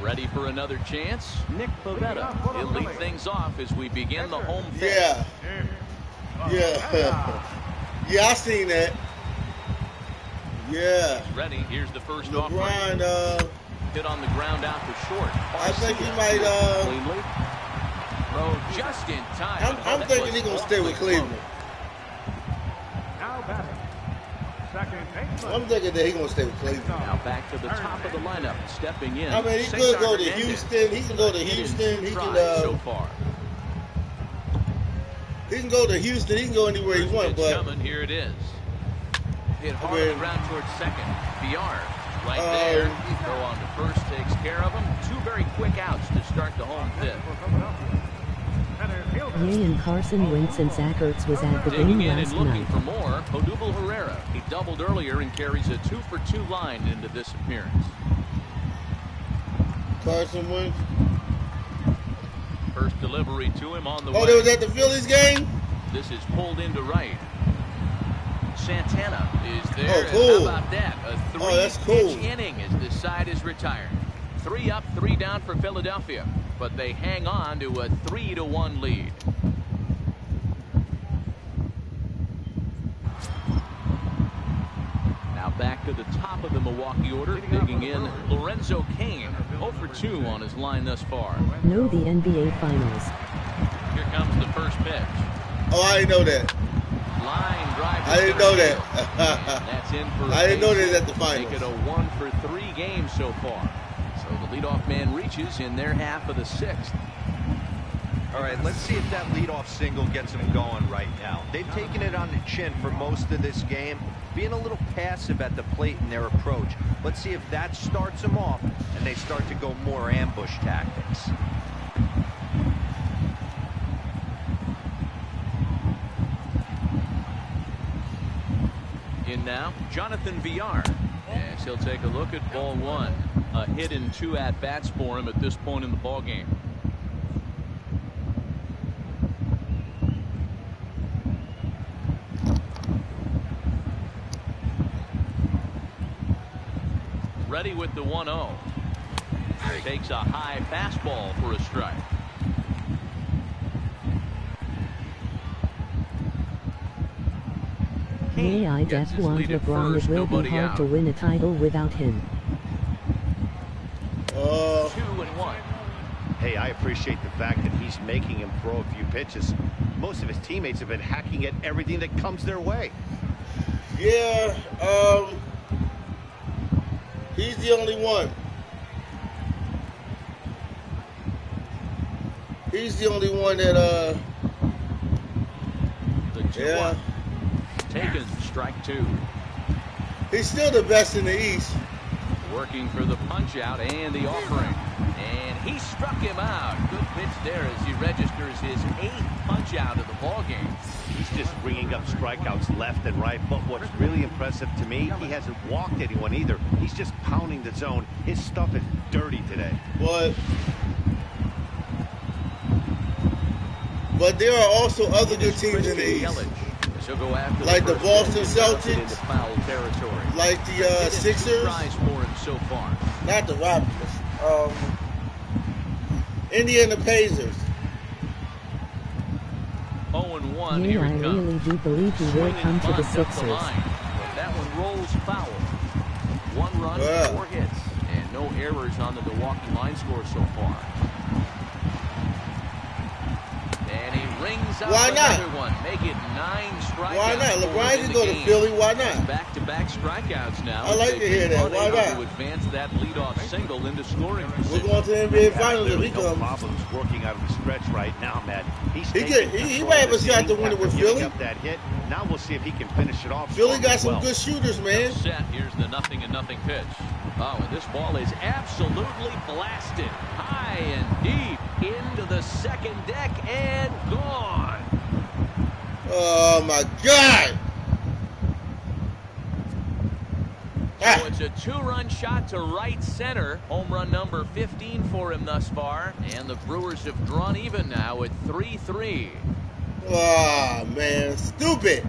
[SPEAKER 2] Ready for another chance? Nick Pivetta. He'll lead things off as we begin the home pitch.
[SPEAKER 1] Yeah. Yeah. Yeah, I seen that. Yeah.
[SPEAKER 2] He's ready. Here's the first
[SPEAKER 1] LeBron,
[SPEAKER 2] offering. Hit on the ground out for short.
[SPEAKER 1] I think he might,
[SPEAKER 2] cleanly. Throw just in time.
[SPEAKER 1] I'm thinking he's going to stay with Cleveland.
[SPEAKER 5] Now batting. Second baseman.
[SPEAKER 1] I'm thinking that he's going to stay with Cleveland.
[SPEAKER 2] Now back to the top of the lineup. Stepping in.
[SPEAKER 1] I mean, he could go to Houston. He can go to Houston. He can,
[SPEAKER 2] so far.
[SPEAKER 1] He can go to Houston. He can go anywhere he wants. But
[SPEAKER 2] coming. Here it is. Hit hard on the ground towards second. VR right there. Go on to first. Takes care of him. 2 very quick outs to start the home fifth.
[SPEAKER 6] Yay, and Carson Wentz and Zach Ertz was at the game
[SPEAKER 2] Digging in
[SPEAKER 6] last
[SPEAKER 2] and looking
[SPEAKER 6] night.
[SPEAKER 2] for more. Odubel Herrera. He doubled earlier and carries a 2 for 2 line into this appearance.
[SPEAKER 1] Carson Wentz.
[SPEAKER 2] First delivery to him on the way.
[SPEAKER 1] Oh, they was at the Phillies game?
[SPEAKER 2] This is pulled into right. Santana is there.
[SPEAKER 1] Oh, cool.
[SPEAKER 2] And how about that? A 3-pitch inning as this side is retired. 3 up, 3 down for Philadelphia. But they hang on to a 3-1 lead. Now back to the top of the Milwaukee order. Digging in, Lorenzo Cain. 0 for 2 on his line thus far.
[SPEAKER 6] No, the NBA Finals.
[SPEAKER 2] Here comes the first pitch.
[SPEAKER 1] Oh, I didn't know that.
[SPEAKER 2] Line drive.
[SPEAKER 1] I didn't know that.
[SPEAKER 2] That's in for
[SPEAKER 1] I didn't know that at the finals.
[SPEAKER 2] Make it a 1 for 3 game so far. So the leadoff man reaches in their half of the 6th.
[SPEAKER 4] All right, let's see if that leadoff single gets them going right now. They've taken it on the chin for most of this game, being a little passive at the plate in their approach. Let's see if that starts them off and they start to go more ambush tactics.
[SPEAKER 2] In now, Jonathan Villar. Yes, he'll take a look at ball 1. A hit in 2 at-bats for him at this point in the ballgame. Ready with the 1-0. Takes a high fastball for a strike. Kane
[SPEAKER 6] Yeah, I
[SPEAKER 2] gets
[SPEAKER 6] just
[SPEAKER 2] his
[SPEAKER 6] want
[SPEAKER 2] lead at
[SPEAKER 6] LeBron.
[SPEAKER 2] first,
[SPEAKER 6] It will be
[SPEAKER 2] nobody
[SPEAKER 6] hard
[SPEAKER 2] out.
[SPEAKER 6] to win a title without him.
[SPEAKER 2] 2-1.
[SPEAKER 3] Hey, I appreciate the fact that he's making him throw a few pitches. Most of his teammates have been hacking at everything that comes their way.
[SPEAKER 1] Yeah, he's the only one. He's the only one that,
[SPEAKER 2] The 2-1.
[SPEAKER 1] yeah.
[SPEAKER 2] Taken, strike 2.
[SPEAKER 1] He's still the best in the East.
[SPEAKER 2] Working for the punch out and the offering. And he struck him out. Good pitch there as he registers his 8th punch out of the ball game.
[SPEAKER 3] He's just bringing up strikeouts left and right. But what's really impressive to me, he hasn't walked anyone either. He's just pounding the zone. His stuff is dirty today.
[SPEAKER 1] But there are also other good teams in the East.
[SPEAKER 2] He'll go after
[SPEAKER 1] like the Boston
[SPEAKER 2] into
[SPEAKER 1] Celtics,
[SPEAKER 2] foul territory.
[SPEAKER 1] like the Sixers.
[SPEAKER 2] Tries for him so far.
[SPEAKER 1] Not the Raptors. Indiana Pacers.
[SPEAKER 2] 0-1.
[SPEAKER 6] Yeah,
[SPEAKER 2] Here
[SPEAKER 6] I
[SPEAKER 2] it comes.
[SPEAKER 6] really do believe he will
[SPEAKER 2] Swinging
[SPEAKER 6] come to the
[SPEAKER 2] bunt up
[SPEAKER 6] Sixers.
[SPEAKER 2] line. But that one rolls foul. 1 run, 4 hits, and no errors on the Milwaukee line score so far. And he rings up
[SPEAKER 1] Why not?
[SPEAKER 2] another one. Make it 9 strikeouts.
[SPEAKER 1] Why not?
[SPEAKER 2] for
[SPEAKER 1] LeBron
[SPEAKER 2] him
[SPEAKER 1] can
[SPEAKER 2] in
[SPEAKER 1] go
[SPEAKER 2] the
[SPEAKER 1] to
[SPEAKER 2] game.
[SPEAKER 1] Philly. Why not?
[SPEAKER 2] Back-to-back strikeouts now.
[SPEAKER 1] I like to hear that. Why not?
[SPEAKER 2] To advance that leadoff single into scoring
[SPEAKER 1] We're
[SPEAKER 2] position.
[SPEAKER 1] going to the NBA Finals if he
[SPEAKER 3] There's no
[SPEAKER 1] comes.
[SPEAKER 3] problems working out of the stretch right now, Matt. He's
[SPEAKER 1] He
[SPEAKER 3] taking
[SPEAKER 1] might have a
[SPEAKER 3] control
[SPEAKER 1] shot
[SPEAKER 3] of
[SPEAKER 1] to
[SPEAKER 3] the
[SPEAKER 1] win it
[SPEAKER 3] game
[SPEAKER 1] with
[SPEAKER 3] after giving
[SPEAKER 1] Philly.
[SPEAKER 3] up that hit. Now we'll see if he can finish it off.
[SPEAKER 1] Philly
[SPEAKER 3] strong
[SPEAKER 1] got
[SPEAKER 3] as
[SPEAKER 1] some
[SPEAKER 3] well.
[SPEAKER 1] good shooters, man.
[SPEAKER 2] Set. Here's the 0-0 pitch. Oh, and this ball is absolutely blasted. High and deep into the second deck and gone.
[SPEAKER 1] Oh, my God.
[SPEAKER 2] So it's a 2-run shot to right center. Home run number 15 for him thus far. And the Brewers have drawn even now at 3-3.
[SPEAKER 1] Oh, man. Stupid.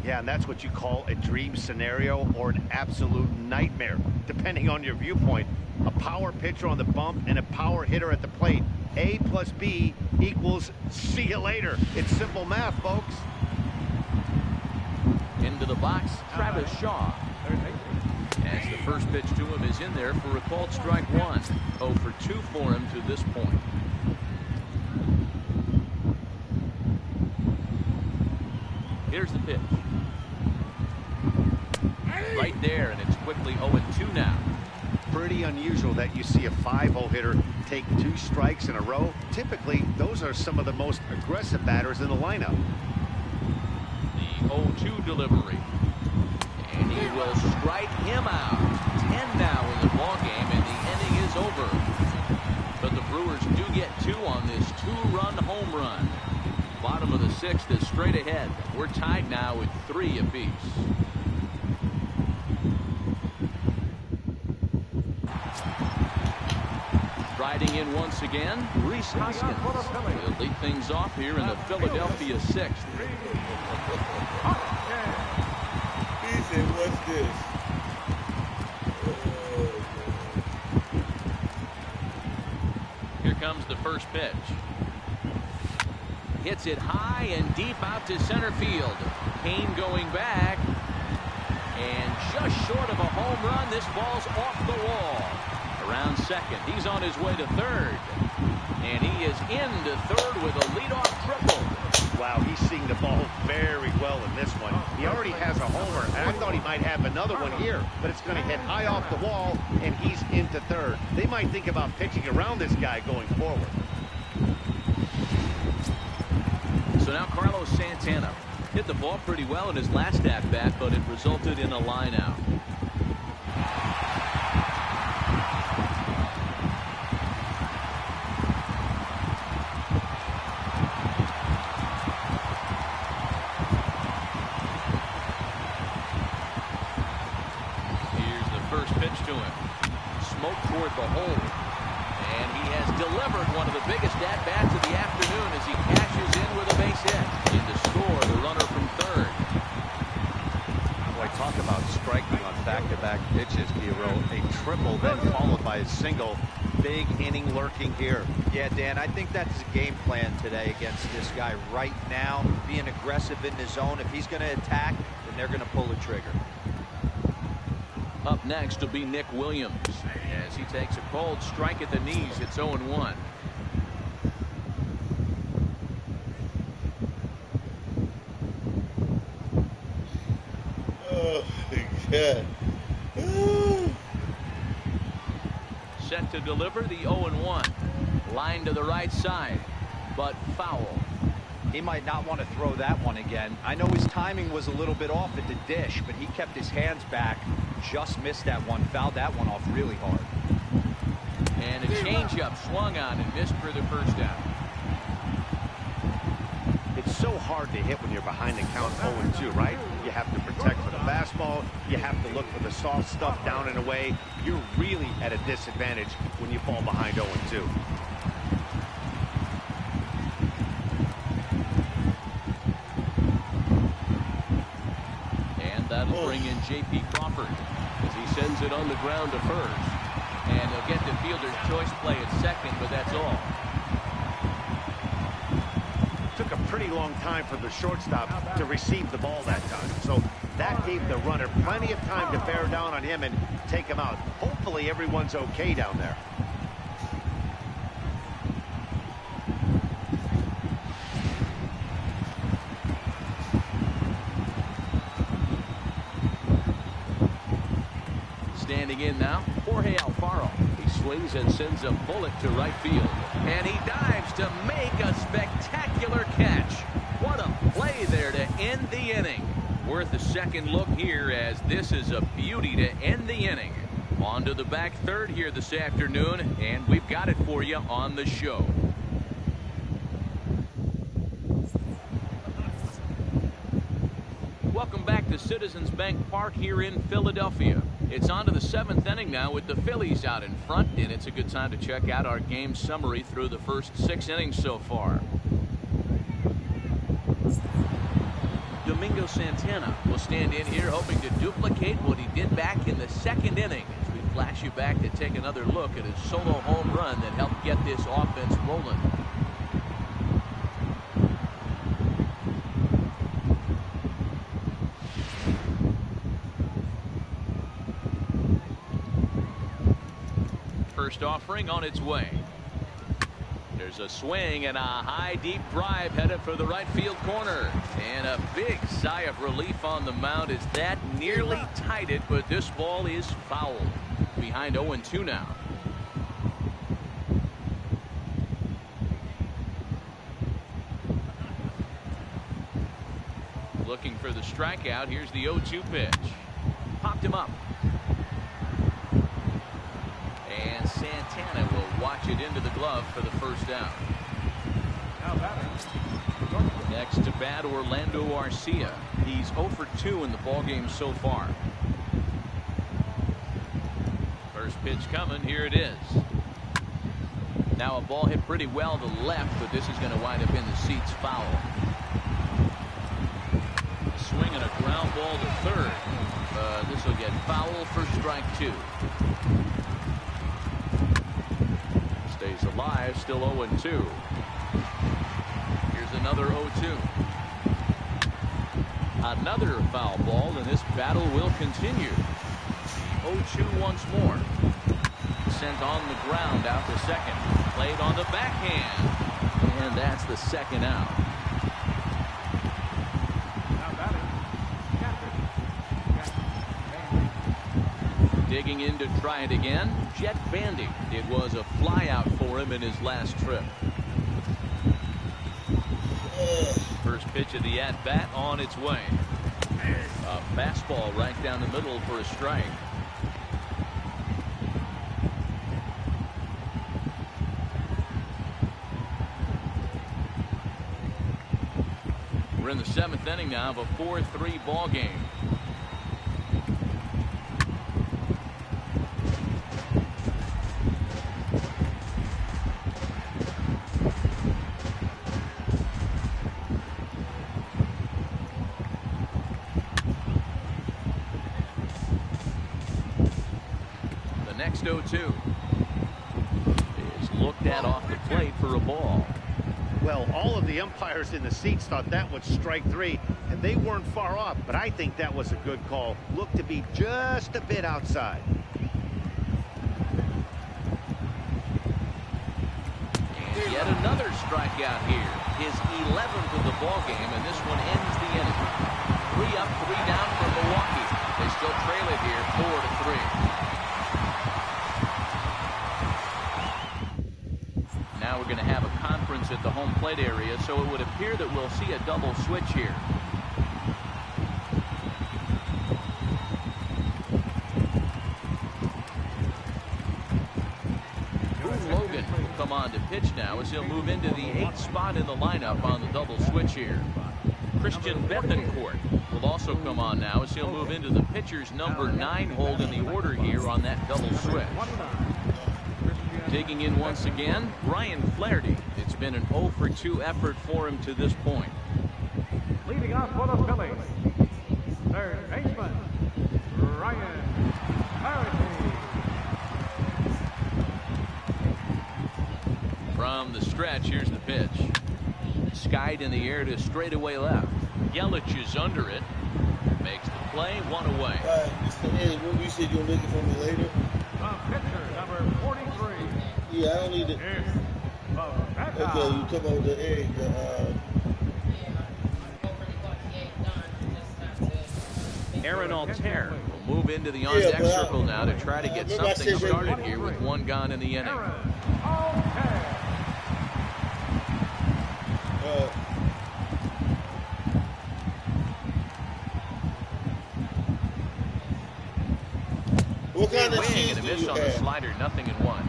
[SPEAKER 3] Yeah, and that's what you call a dream scenario or an absolute nightmare, depending on your viewpoint. A power pitcher on the bump and a power hitter at the plate. A plus B equals see you later. It's simple math, folks.
[SPEAKER 2] Into the box, Travis Shaw. As the first pitch to him is in there for a called strike 1. 0 for 2 for him to this point. Here's the pitch. Right there, and it's quickly 0-2 now.
[SPEAKER 3] Pretty unusual that you see a 5-0 hitter take 2 strikes in a row. Typically, those are some of the most aggressive batters in the lineup.
[SPEAKER 2] The 0-2 delivery. And he will strike him out. 10 now in the ball game, and the inning is over. But the Brewers do get 2 on this 2-run home run. Bottom of the 6th is straight ahead. We're tied now at 3 apiece. Riding in once again, Reese Hoskins. He'll lead things off here in the Philadelphia 6th.
[SPEAKER 1] He said, what's this?
[SPEAKER 2] Here comes the first pitch. Hits it high and deep out to center field. Kane going back. And just short of a home run, this ball's off the wall. Around second, he's on his way to third. And he is into third with a leadoff triple.
[SPEAKER 3] Wow, he's seeing the ball very well in this one. He already has a homer, and I thought he might have another one here, but it's going to hit high off the wall, and he's into third. They might think about pitching around this guy going forward.
[SPEAKER 2] So now Carlos Santana hit the ball pretty well in his last at-bat, but it resulted in a line out. Here's the first pitch to him. Smoke toward the hole. And he has delivered one of the biggest at-bats of the afternoon as he cashes in with a base hit. In to score the runner from third.
[SPEAKER 4] Boy, talk about striking on back-to-back pitches, Giro. A triple then followed by a single.
[SPEAKER 3] big inning lurking here.
[SPEAKER 4] Yeah, Dan, I think that's his game plan today against this guy right now. Being aggressive in the zone. If he's going to attack, then they're going to pull the trigger.
[SPEAKER 2] Up next will be Nick Williams as he takes a cold strike at the knees. It's 0-1.
[SPEAKER 1] Oh, God.
[SPEAKER 2] Set to deliver the 0-1. Line to the right side, but foul.
[SPEAKER 4] He might not want to throw that one again. I know his timing was a little bit off at the dish, but he kept his hands back. Just missed that one. Fouled that one off really hard.
[SPEAKER 2] And a changeup swung on and missed for the first down.
[SPEAKER 3] It's so hard to hit when you're behind the count 0-2, right? You have to protect for the fastball. You have to look for the soft stuff down and away. You're really at a disadvantage when you fall behind 0-2.
[SPEAKER 2] And that'll bring in J.P. Crawford as he sends it on the ground to first. And he'll get the fielder's choice play at second, but that's all.
[SPEAKER 3] Took a pretty long time for the shortstop to receive the ball that time. So that gave the runner plenty of time to bear down on him and take him out. Hopefully everyone's okay down there.
[SPEAKER 2] Standing in now, Jorge Alfaro. He swings and sends a bullet to right field. And he dives to make a spectacular catch. What a play there to end the inning. Worth a second look here as this is a beauty to end the inning. On to the back third here this afternoon, and we've got it for you on the show. Welcome back to Citizens Bank Park here in Philadelphia. It's on to the 7th inning now with the Phillies out in front, and it's a good time to check out our game summary through the first 6 innings so far. Domingo Santana will stand in here hoping to duplicate what he did back in the 2nd inning as we flash you back to take another look at his solo home run that helped get this offense rolling. First offering on its way. There's a swing and a high deep drive headed for the right field corner. And a big sigh of relief on the mound as that nearly tied it, but this ball is fouled. Behind 0-2 now. Looking for the strikeout. Here's the 0-2 pitch. Popped him up. And Santana will watch it into the glove for the first down. Next to bat, Orlando Arcia. He's 0 for 2 in the ballgame so far. First pitch coming. Here it is. Now a ball hit pretty well to left, but this is going to wind up in the seats foul. Swing and a ground ball to third. This will get foul for strike 2. Stays alive, still 0-2. Here's another 0-2. Another foul ball, and this battle will continue. 0-2 once more. Sent on the ground out to second. Played on the backhand. And that's the second out. Digging in to try it again, Jet Bandy. It was a flyout for him in his last trip. First pitch of the at-bat on its way. A fastball right down the middle for a strike. We're in the 7th inning now of a 4-3 ball game. Next 0-2. looked at off the plate for a ball.
[SPEAKER 3] Well, all of the umpires in the seats thought that was strike 3, and they weren't far off, but I think that was a good call. Looked to be just a bit outside.
[SPEAKER 2] Yet another strikeout here. His 11th of the ball game, and this one ends the inning. 3 up, 3 down for Milwaukee. They still trail it here, 4-3. Now we're going to have a conference at the home plate area, so it would appear that we'll see a double switch here. Come on to pitch now as he'll move into the 8th spot in the lineup on the double switch here. Christian Bethencourt will also come on now as he'll move into the pitcher's number 9 hold in the order here on that double switch. Digging in once again, Ryan Flaherty. It's been an 0 for 2 effort for him to this point.
[SPEAKER 5] Leading off for the Phillies, third baseman, Ryan Flaherty.
[SPEAKER 2] From the stretch, here's the pitch. Skied in the air to straightaway left. Yelich is under it. Makes the play, 1 away.
[SPEAKER 1] Mr. Eddie, remember you said you'll make it for me later?
[SPEAKER 5] The pitcher, number 43.
[SPEAKER 1] Yeah, I don't need it. Okay, you come over the egg.
[SPEAKER 2] Aaron Altair will move into the on-deck circle now to try to get something started here with 1 gone in the inning.
[SPEAKER 1] What kind of cheese
[SPEAKER 2] and a
[SPEAKER 1] do
[SPEAKER 2] miss
[SPEAKER 1] you
[SPEAKER 2] on the
[SPEAKER 1] have
[SPEAKER 2] slider, 0-1.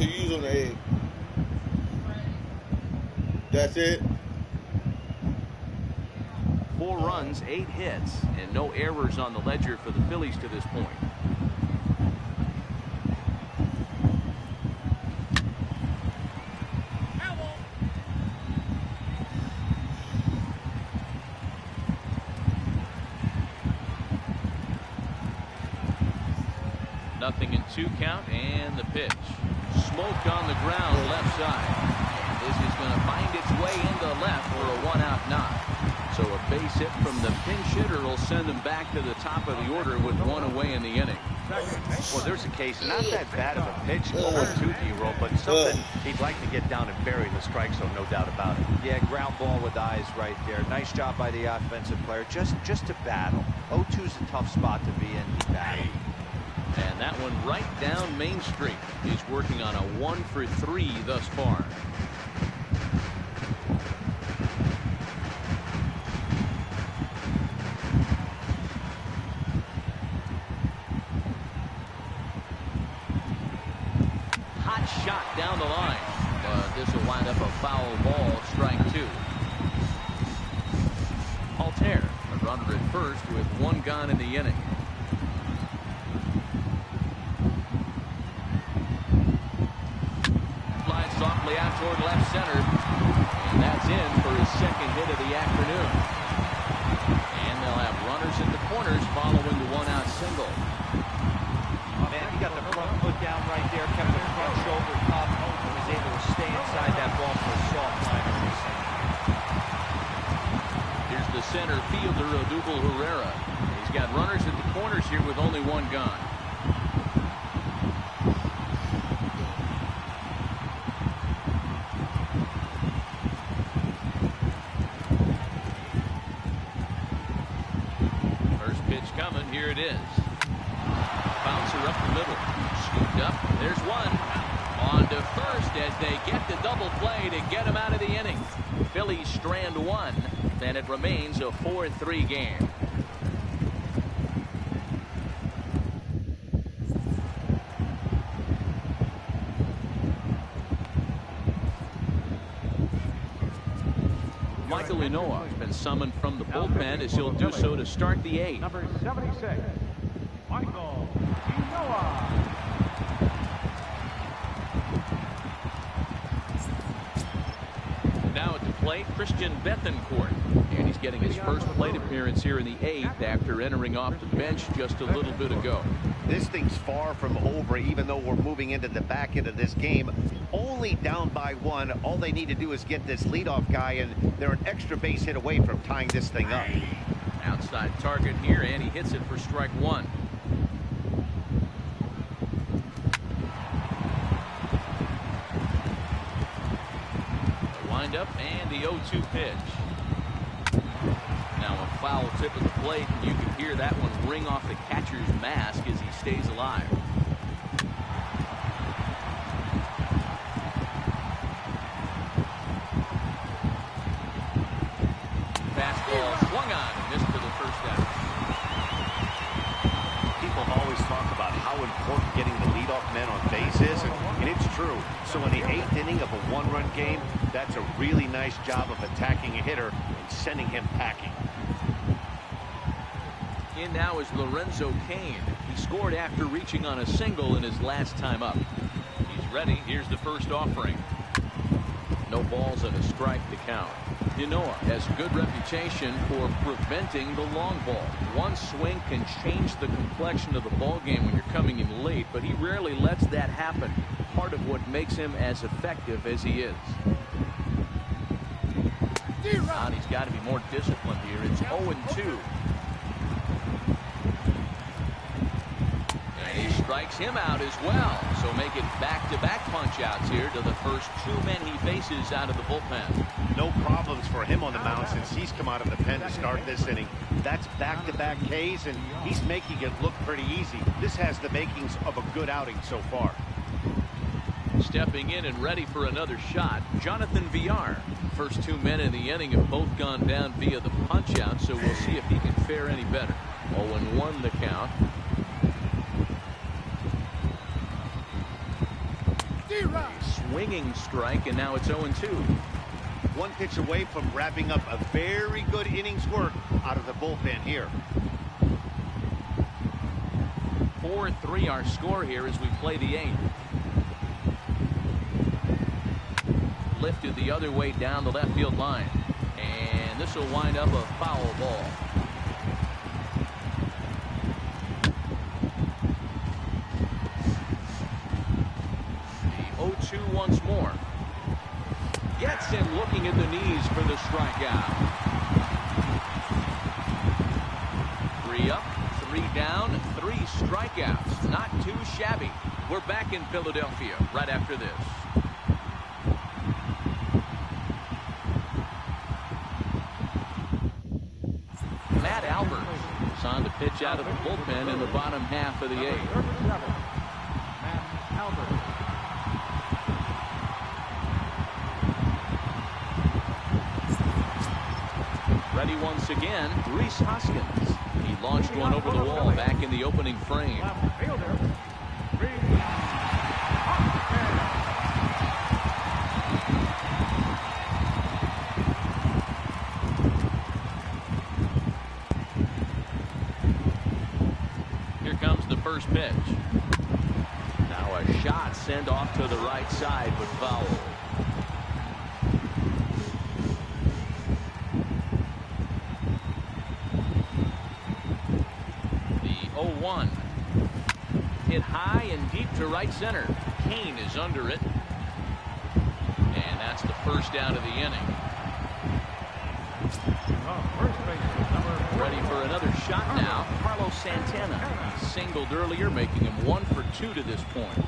[SPEAKER 1] to use on the egg? That's it?
[SPEAKER 2] 4 runs, 8 hits, and no errors on the ledger for the Phillies to this point. Nothing in 2 count, and the pitch. Smoke on the ground, left side. And this is going to find its way into left for a 1-out knock. So a base hit from the pinch hitter will send him back to the top of the order with 1 away in the inning.
[SPEAKER 3] Well, there's a case, not that bad of a pitch, 0-2 D-roll, but something he'd like to get down and bury the strike zone, no doubt about it.
[SPEAKER 4] Yeah, ground ball with eyes right there. Nice job by the offensive player. Just to battle. 0-2's a tough spot to be in. He battled.
[SPEAKER 2] And that one right down Main Street. He's working on a 1 for 3 thus far. Hot shot down the line. This will wind up a foul ball, strike 2. Altair, a runner at first with 1 gone in the inning. Softly out toward left center, and that's in for his 2nd hit of the afternoon. And they'll have runners at the corners following the 1-out single.
[SPEAKER 4] Man, he got the front foot down right there, kept the front shoulder up, and was able to stay inside that ball for a soft liner.
[SPEAKER 2] Here's the center fielder, Odubel Herrera. He's got runners at the corners here with only 1 gone. Here it is. Bouncer up the middle. Scooped up. There's 1. On to first as they get the double play to get him out of the inning. Phillies strand 1, and it remains a 4-3 game. Michael Inoa has been summoned from the bullpen as he'll do so to start the 8th.
[SPEAKER 5] Number 76, Michael Inoa.
[SPEAKER 2] Now at the plate, Christian Bethencourt. And he's getting his first plate appearance here in the 8th after entering off the bench just a little bit ago.
[SPEAKER 3] This thing's far from over, even though we're moving into the back end of this game. Only down by 1. All they need to do is get this leadoff guy, and they're an extra base hit away from tying this thing up.
[SPEAKER 2] Outside target here, and he hits it for strike 1. The windup and the 0-2 pitch. Now a foul tip of the plate, and you can hear that one ring off the catcher's mask as he stays alive. Fastball swung on and missed for the first out.
[SPEAKER 3] People always talk about how important getting the leadoff man on base is, and it's true. So in the 8th inning of a 1-run game, that's a really nice job of attacking a hitter and sending him packing.
[SPEAKER 2] In now is Lorenzo Cain. He scored after reaching on a single in his last time up. He's ready. Here's the first offering. No balls and a strike to count. Ynoa has a good reputation for preventing the long ball. One swing can change the complexion of the ball game when you're coming in late, but he rarely lets that happen. Part of what makes him as effective as he is. And he's got to be more disciplined here. It's 0-2. Strikes him out as well, so make it back-to-back punch-outs here to the first 2 men he faces out of the bullpen.
[SPEAKER 3] No problems for him on the mound since he's come out of the pen to start this inning. That's back-to-back Ks, and he's making it look pretty easy. This has the makings of a good outing so far.
[SPEAKER 2] Stepping in and ready for another shot, Jonathan Villar. First 2 men in the inning have both gone down via the punch-out, so we'll see if he can fare any better. 0-1 the count. Swinging strike, and now it's 0-2.
[SPEAKER 3] 1 pitch away from wrapping up a very good innings work out of the bullpen here.
[SPEAKER 2] 4-3 our score here as we play the 8th. Lifted the other way down the left field line, and this will wind up a foul ball. Once more. Gets him looking at the knees for the strikeout. 3 up, 3 down, 3 strikeouts. Not too shabby. We're back in Philadelphia right after this. Matt Albert is on the pitch out of the bullpen in the bottom half of the 8th.
[SPEAKER 5] Matt Albert.
[SPEAKER 2] Ready once again, Rhys Hoskins. He launched one over the wall back in the opening frame. Here comes the first pitch. Now a shot sent off to the right side, but foul. Hit high and deep to right center. Cain is under it. And that's the first out of the inning. Ready for another shot now. Carlos Santana. He singled earlier, making him 1 for 2 to this point.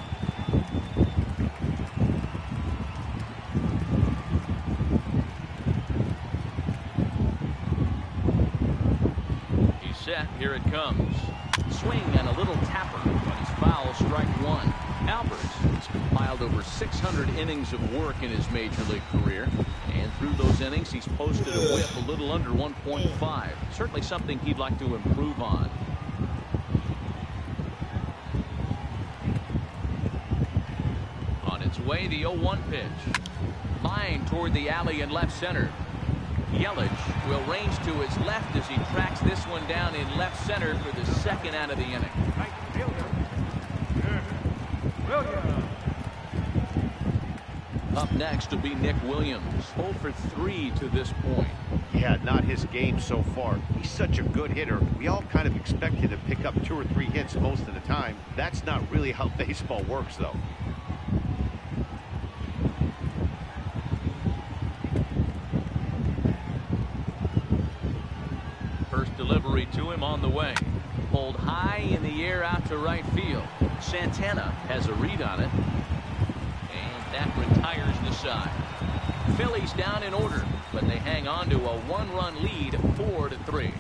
[SPEAKER 2] He's set. Here it comes. Swing and a little tapper, but it's foul, strike 1. Albert has compiled over 600 innings of work in his major league career, and through those innings he's posted a whip a little under 1.5. Certainly something he'd like to improve on. On its way, the 0-1 pitch. Line toward the alley in left center. Yelich will range to his left as he tracks this one down in left center for the second out of the inning. Up next will be Nick Williams. 0 for 3 to this point.
[SPEAKER 3] Yeah, not his game so far. He's such a good hitter. We all kind of expect him to pick up 2 or 3 hits most of the time. That's not really how baseball works, though.
[SPEAKER 2] First delivery to him on the way. Pulled high in the air out to right field. Santana has a read on it. And that retires the side. Phillies down in order, but they hang on to a 1-run lead, 4-3.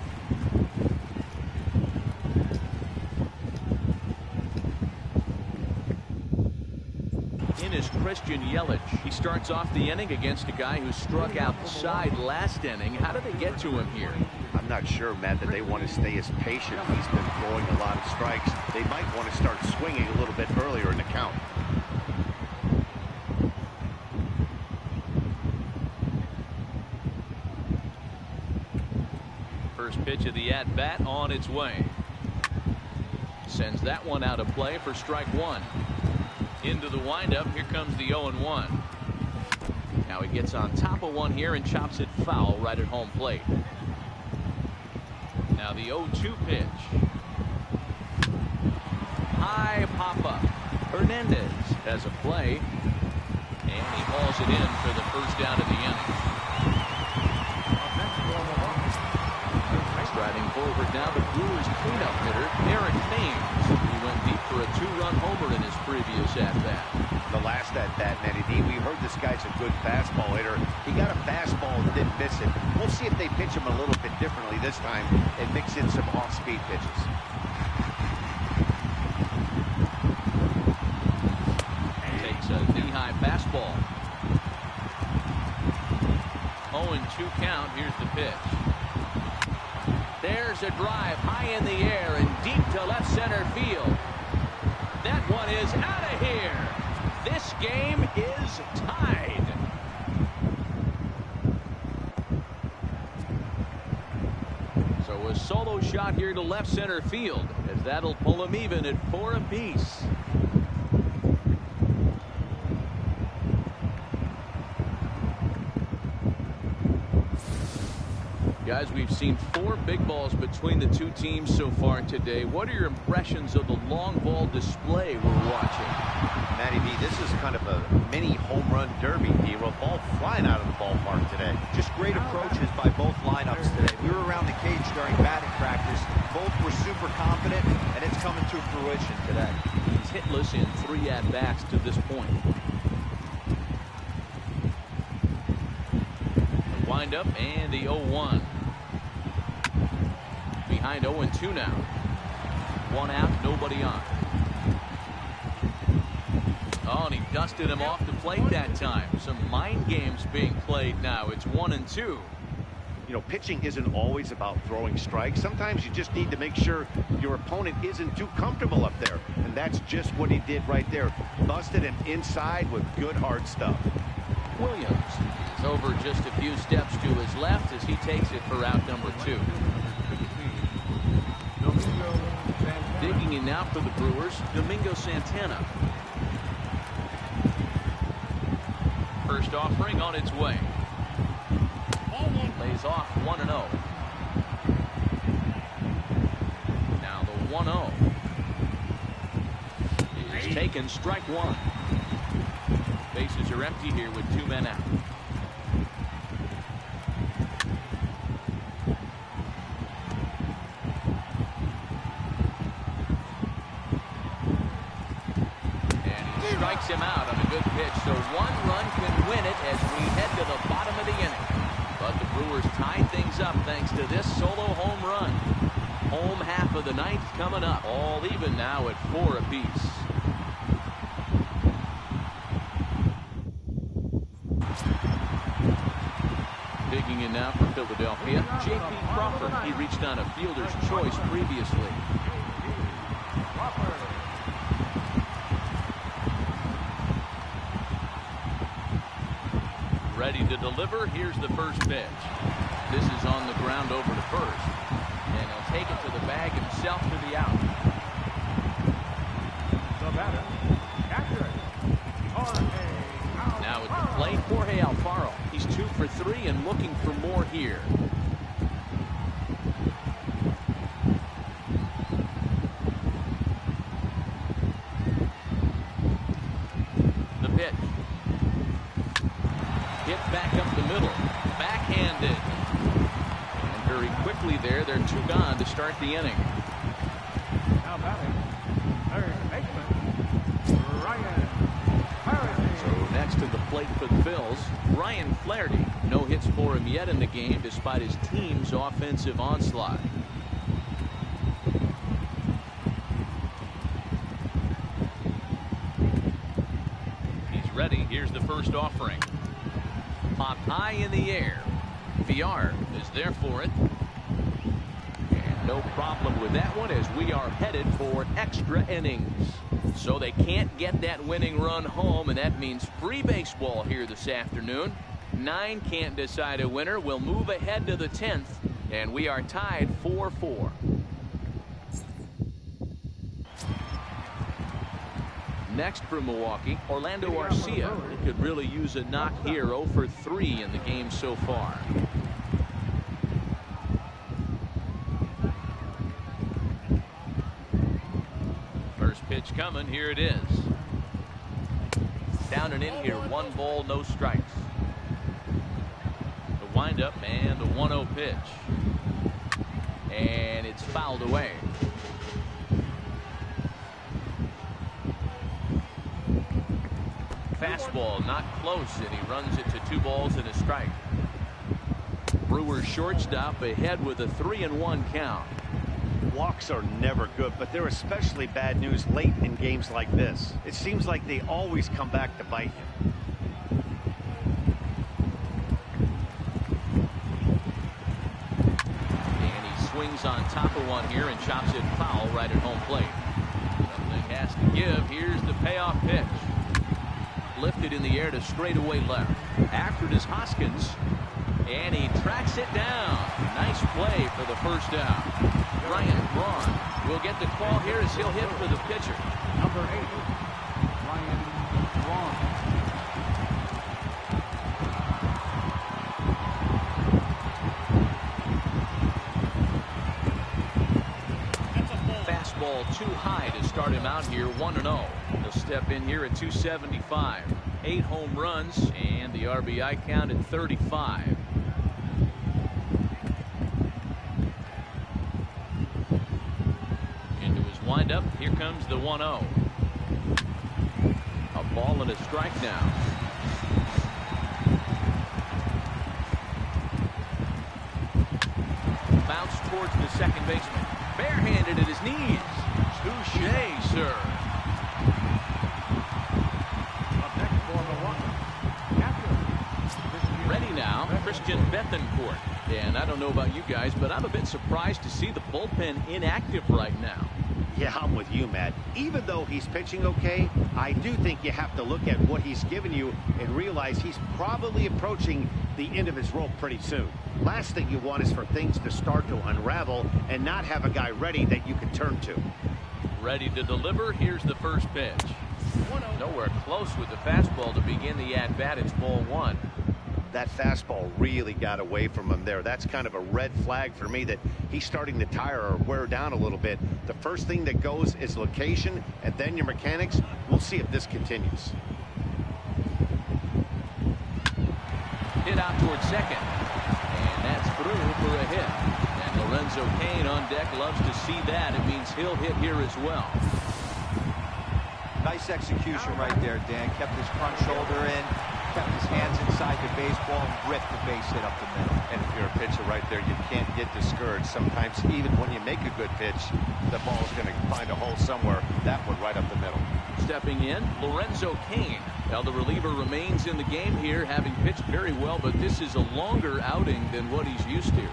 [SPEAKER 2] In is Christian Yelich. He starts off the inning against a guy who struck outside last inning. How did they get to him here?
[SPEAKER 3] I'm not sure, Matt, that they want to stay as patient. He's been throwing a lot of strikes. They might want to start swinging a little bit earlier in the count.
[SPEAKER 2] First pitch of the at-bat on its way. Sends that one out of play for strike one. Into the windup. Here comes the 0-1. Now he gets on top of one here and chops it foul right at home plate. Now the 0-2 pitch. High pop-up. Hernandez has a play. And he hauls it in for the first out of the inning. Striding forward now, the Brewers cleanup hitter, Eric Thames. He went deep for a 2-run homer in his previous at-bat.
[SPEAKER 3] The last at-bat, Matty D, we heard this guy's a good fastball hitter. He got a fastball and didn't miss it. We'll see if they pitch him a little bit differently this time and mix in some off-speed pitches.
[SPEAKER 2] Takes a knee-high fastball. 0-2 count. Here's the pitch. There's a drive high in the air and deep to left center field. That one is out of here. This game is tied. So a solo shot here to left center field, as that'll pull him even at 4 apiece. Guys, we've seen 4 big balls between the two teams so far today. What are your impressions of the long ball display we're watching?
[SPEAKER 3] Matty B, this is kind of a mini home run derby. A ball flying out of the ballpark today.
[SPEAKER 4] Just great approaches by both lineups today. We were around the cage during batting practice. Both were super confident, and it's coming to fruition today.
[SPEAKER 2] He's hitless in 3 at-bats to this point. The windup and the 0-1. Behind 0-2 now. 1 out, nobody on. Oh, and he dusted him off the plate that time. Some mind games being played now. It's 1-2.
[SPEAKER 3] You know, pitching isn't always about throwing strikes. Sometimes you just need to make sure your opponent isn't too comfortable up there. And that's just what he did right there. Busted him inside with good hard stuff.
[SPEAKER 2] Williams is over just a few steps to his left as he takes it for out number 2. Digging in now for the Brewers, Domingo Santana. First offering on its way. Lays off 1-0. Now the 1-0 is taken, strike 1. Bases are empty here with 2 men out. Strikes him out on a good pitch, so 1 run can win it as we head to the bottom of the inning. But the Brewers tie things up thanks to this solo home run. Home half of the 9th coming up. All even now at 4 apiece. Digging in now for Philadelphia, J.P. Crawford. He reached on a fielder's choice previously. Ready to deliver. Here's the first pitch. This is on the ground over to first. And he'll take it to the bag himself for the out.
[SPEAKER 5] The batter, catcher, Jorge Alfaro.
[SPEAKER 2] Now at the plate, Jorge Alfaro. He's 2 for for 3 and looking for more here. The pitch. Hit back up the middle. Backhanded. And very quickly there, they're 2 gone to start the inning.
[SPEAKER 5] Now batting, third baseman, Ryan Flaherty.
[SPEAKER 2] So next to the plate for the Phils, Ryan Flaherty. No hits for him yet in the game despite his team's offensive onslaught. He's ready. Here's the first offering. Popped high in the air. Villar is there for it. And no problem with that one as we are headed for extra innings. So they can't get that winning run home, and that means free baseball here this afternoon. 9 can't decide a winner. We'll move ahead to the 10th, and we are tied 4-4. Next for Milwaukee, Orlando Arcia. He could really use a knock here. 0 for 3 in the game so far. First pitch coming. Here it is. Down and in here. 1 ball, no strikes. The windup and the 1-0 pitch. And it's fouled away. Fastball not close, and he runs it to 2 balls and a strike. Brewers shortstop ahead with a 3-1 count.
[SPEAKER 3] Walks are never good, but they're especially bad news late in games like this. It seems like they always come back to bite you.
[SPEAKER 2] And he swings on top of one here and chops it foul right at home plate. Something has to give. Here's the payoff pitch. Lifted in the air to straightaway left. After it is Hoskins, and he tracks it down. Nice play for the first down. Ryan Braun will get the call here as he'll hit for the pitcher.
[SPEAKER 5] Number 8, Ryan Braun.
[SPEAKER 2] Fastball too high to start him out here. 1-0. He'll step in here at 275. 8 home runs and the RBI count at 35. Into his windup. Here comes the 1-0. A ball and a strike now. Bounce towards the second baseman. Barehanded at his knees. Touche, sir.
[SPEAKER 5] Up next for Milwaukee, captain.
[SPEAKER 2] Ready now, Christian Bethancourt. And I don't know about you guys, but I'm a bit surprised to see the bullpen inactive right now.
[SPEAKER 3] Yeah, I'm with you, Matt. Even though he's pitching okay, I do think you have to look at what he's given you and realize he's probably approaching the end of his rope pretty soon. Last thing you want is for things to start to unravel and not have a guy ready that you can turn to.
[SPEAKER 2] Ready to deliver. Here's the first pitch. Nowhere close with the fastball to begin the at-bat. It's ball 1.
[SPEAKER 3] That fastball really got away from him there. That's kind of a red flag for me that he's starting to tire or wear down a little bit. The first thing that goes is location and then your mechanics. We'll see if this continues.
[SPEAKER 2] Hit out towards second. And that's through for a hit. And Lorenzo Cain on deck loves to see that. It means he'll hit here as well.
[SPEAKER 4] Nice execution right there, Dan. Kept his front shoulder in, kept his hands inside the baseball, and ripped the base hit up the middle.
[SPEAKER 7] And if you're a pitcher right there, you can't get discouraged. Sometimes even when you make a good pitch, the ball's going to find a hole somewhere. That one right up the middle.
[SPEAKER 2] Stepping in, Lorenzo Cain. Now the reliever remains in the game here, having pitched very well, but this is a longer outing than what he's used to.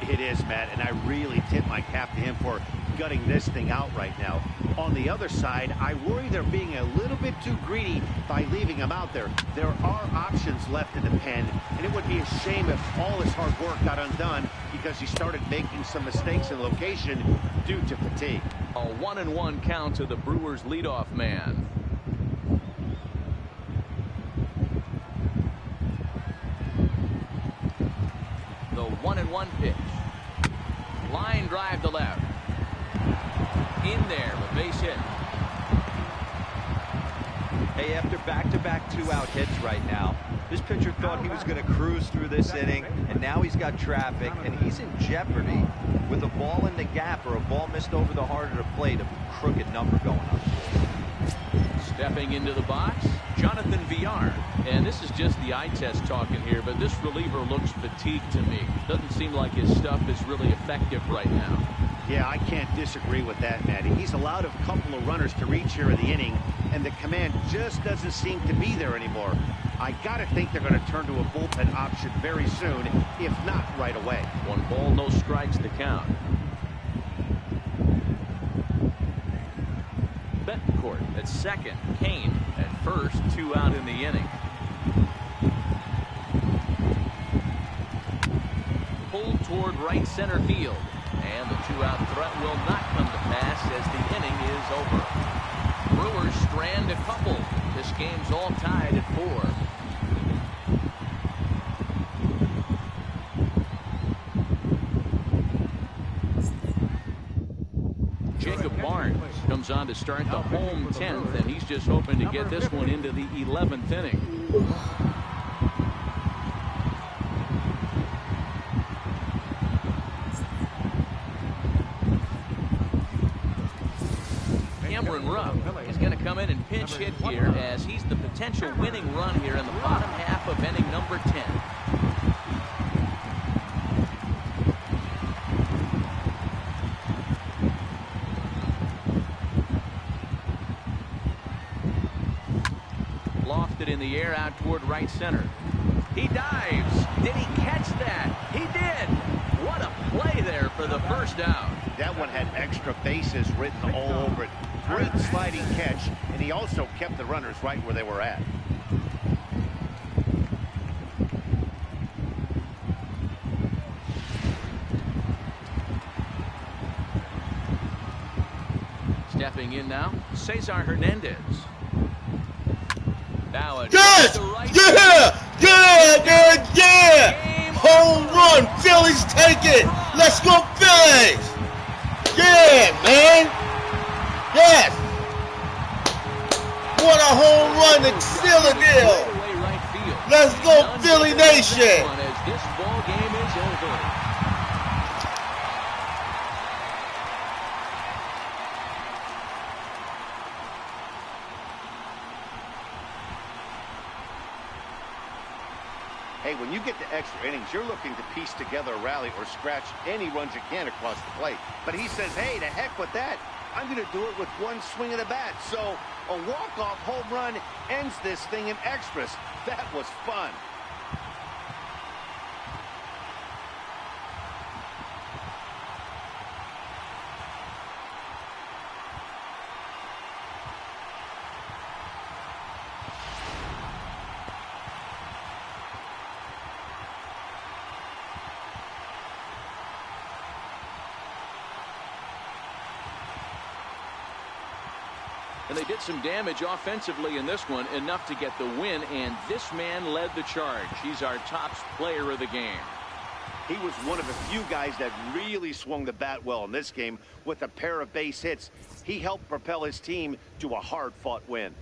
[SPEAKER 3] It is, Matt, and I really tip my cap to him for gutting this thing out right now. On the other side, I worry they're being a little bit too greedy by leaving him out there. There are options left in the pen, and it would be a shame if all his hard work got undone because he started making some mistakes in location due to fatigue.
[SPEAKER 2] A 1-1 count to the Brewers leadoff man. 1-1 pitch. Line drive to left. In there with base hit.
[SPEAKER 4] Hey, after back-to-back two-out hits right now, this pitcher thought he was going to cruise through this inning, and now he's got traffic, and he's in jeopardy with a ball in the gap or a ball missed over the heart of the plate, a crooked number going up.
[SPEAKER 2] Stepping into the box, Jonathan Villar. And this is just the eye test talking here, but this reliever looks fatigued to me. Doesn't seem like his stuff is really effective right now.
[SPEAKER 3] Yeah, I can't disagree with that, Matty. He's allowed a couple of runners to reach here in the inning, and the command just doesn't seem to be there anymore. I gotta think they're going to turn to a bullpen option very soon, if not right away.
[SPEAKER 2] 1 ball, no strikes to count. Betancourt at second, Kane at first, 2 out in the inning. Pulled toward right center field, and the 2-out threat will not come to pass as the inning is over. Brewers strand a couple. This game's all tied at 4. Jacob Barnes comes on to start the home 10th, and he's just hoping to get this one into the 11th inning. Is going to come in and pinch hit here as he's the potential winning run here in the bottom half of inning number 10. Lofted in the air out toward right center. He dives. Did he catch that? He did. What a play there for the first out.
[SPEAKER 3] That one had extra bases written all over it. Great sliding catch, and he also kept the runners right where they were at.
[SPEAKER 2] Stepping in now, Cesar Hernandez. Now a
[SPEAKER 1] Yes! Yeah! Home run! Phillies take it! Let's go Phillies! Yeah, man! Yes! What a home run to seal the deal! Let's go Philly Nation!
[SPEAKER 2] As this ball game is over.
[SPEAKER 3] Hey, when you get to extra innings, you're looking to piece together a rally or scratch any runs you can across the plate. But he says, hey, to heck with that. I'm going to do it with one swing of the bat. So a walk-off home run ends this thing in extras. That was fun.
[SPEAKER 2] And they did some damage offensively in this one, enough to get the win, and this man led the charge. He's our top player of the game.
[SPEAKER 3] He was one of the few guys that really swung the bat well in this game with a pair of base hits. He helped propel his team to a hard-fought win.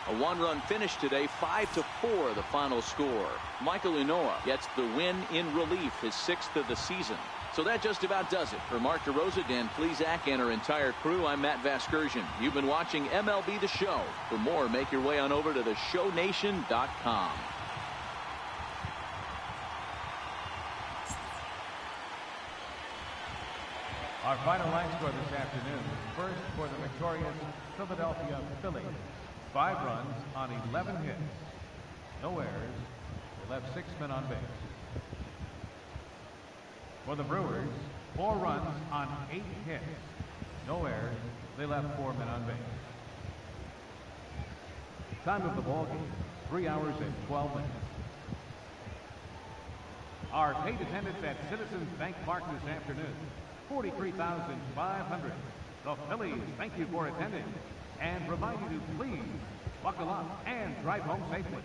[SPEAKER 2] A 1-run finish today, 5-4 the final score. Michael Unoa gets the win in relief, his 6th of the season. So that just about does it. For Mark DeRosa, Dan Plesac, and our entire crew, I'm Matt Vasgersian. You've been watching MLB The Show. For more, make your way on over to theshownation.com.
[SPEAKER 5] Our final line score this afternoon. First for the victorious Philadelphia Phillies. 5 runs on 11 hits. No errors. They left 6 men on base. For the Brewers, 4 runs on 8 hits. No errors. They left 4 men on base. Time of the ball game, 3 hours and 12 minutes. Our paid attendance at Citizens Bank Park this afternoon, 43,500. The Phillies thank you for attending and remind you to please buckle up and drive home safely.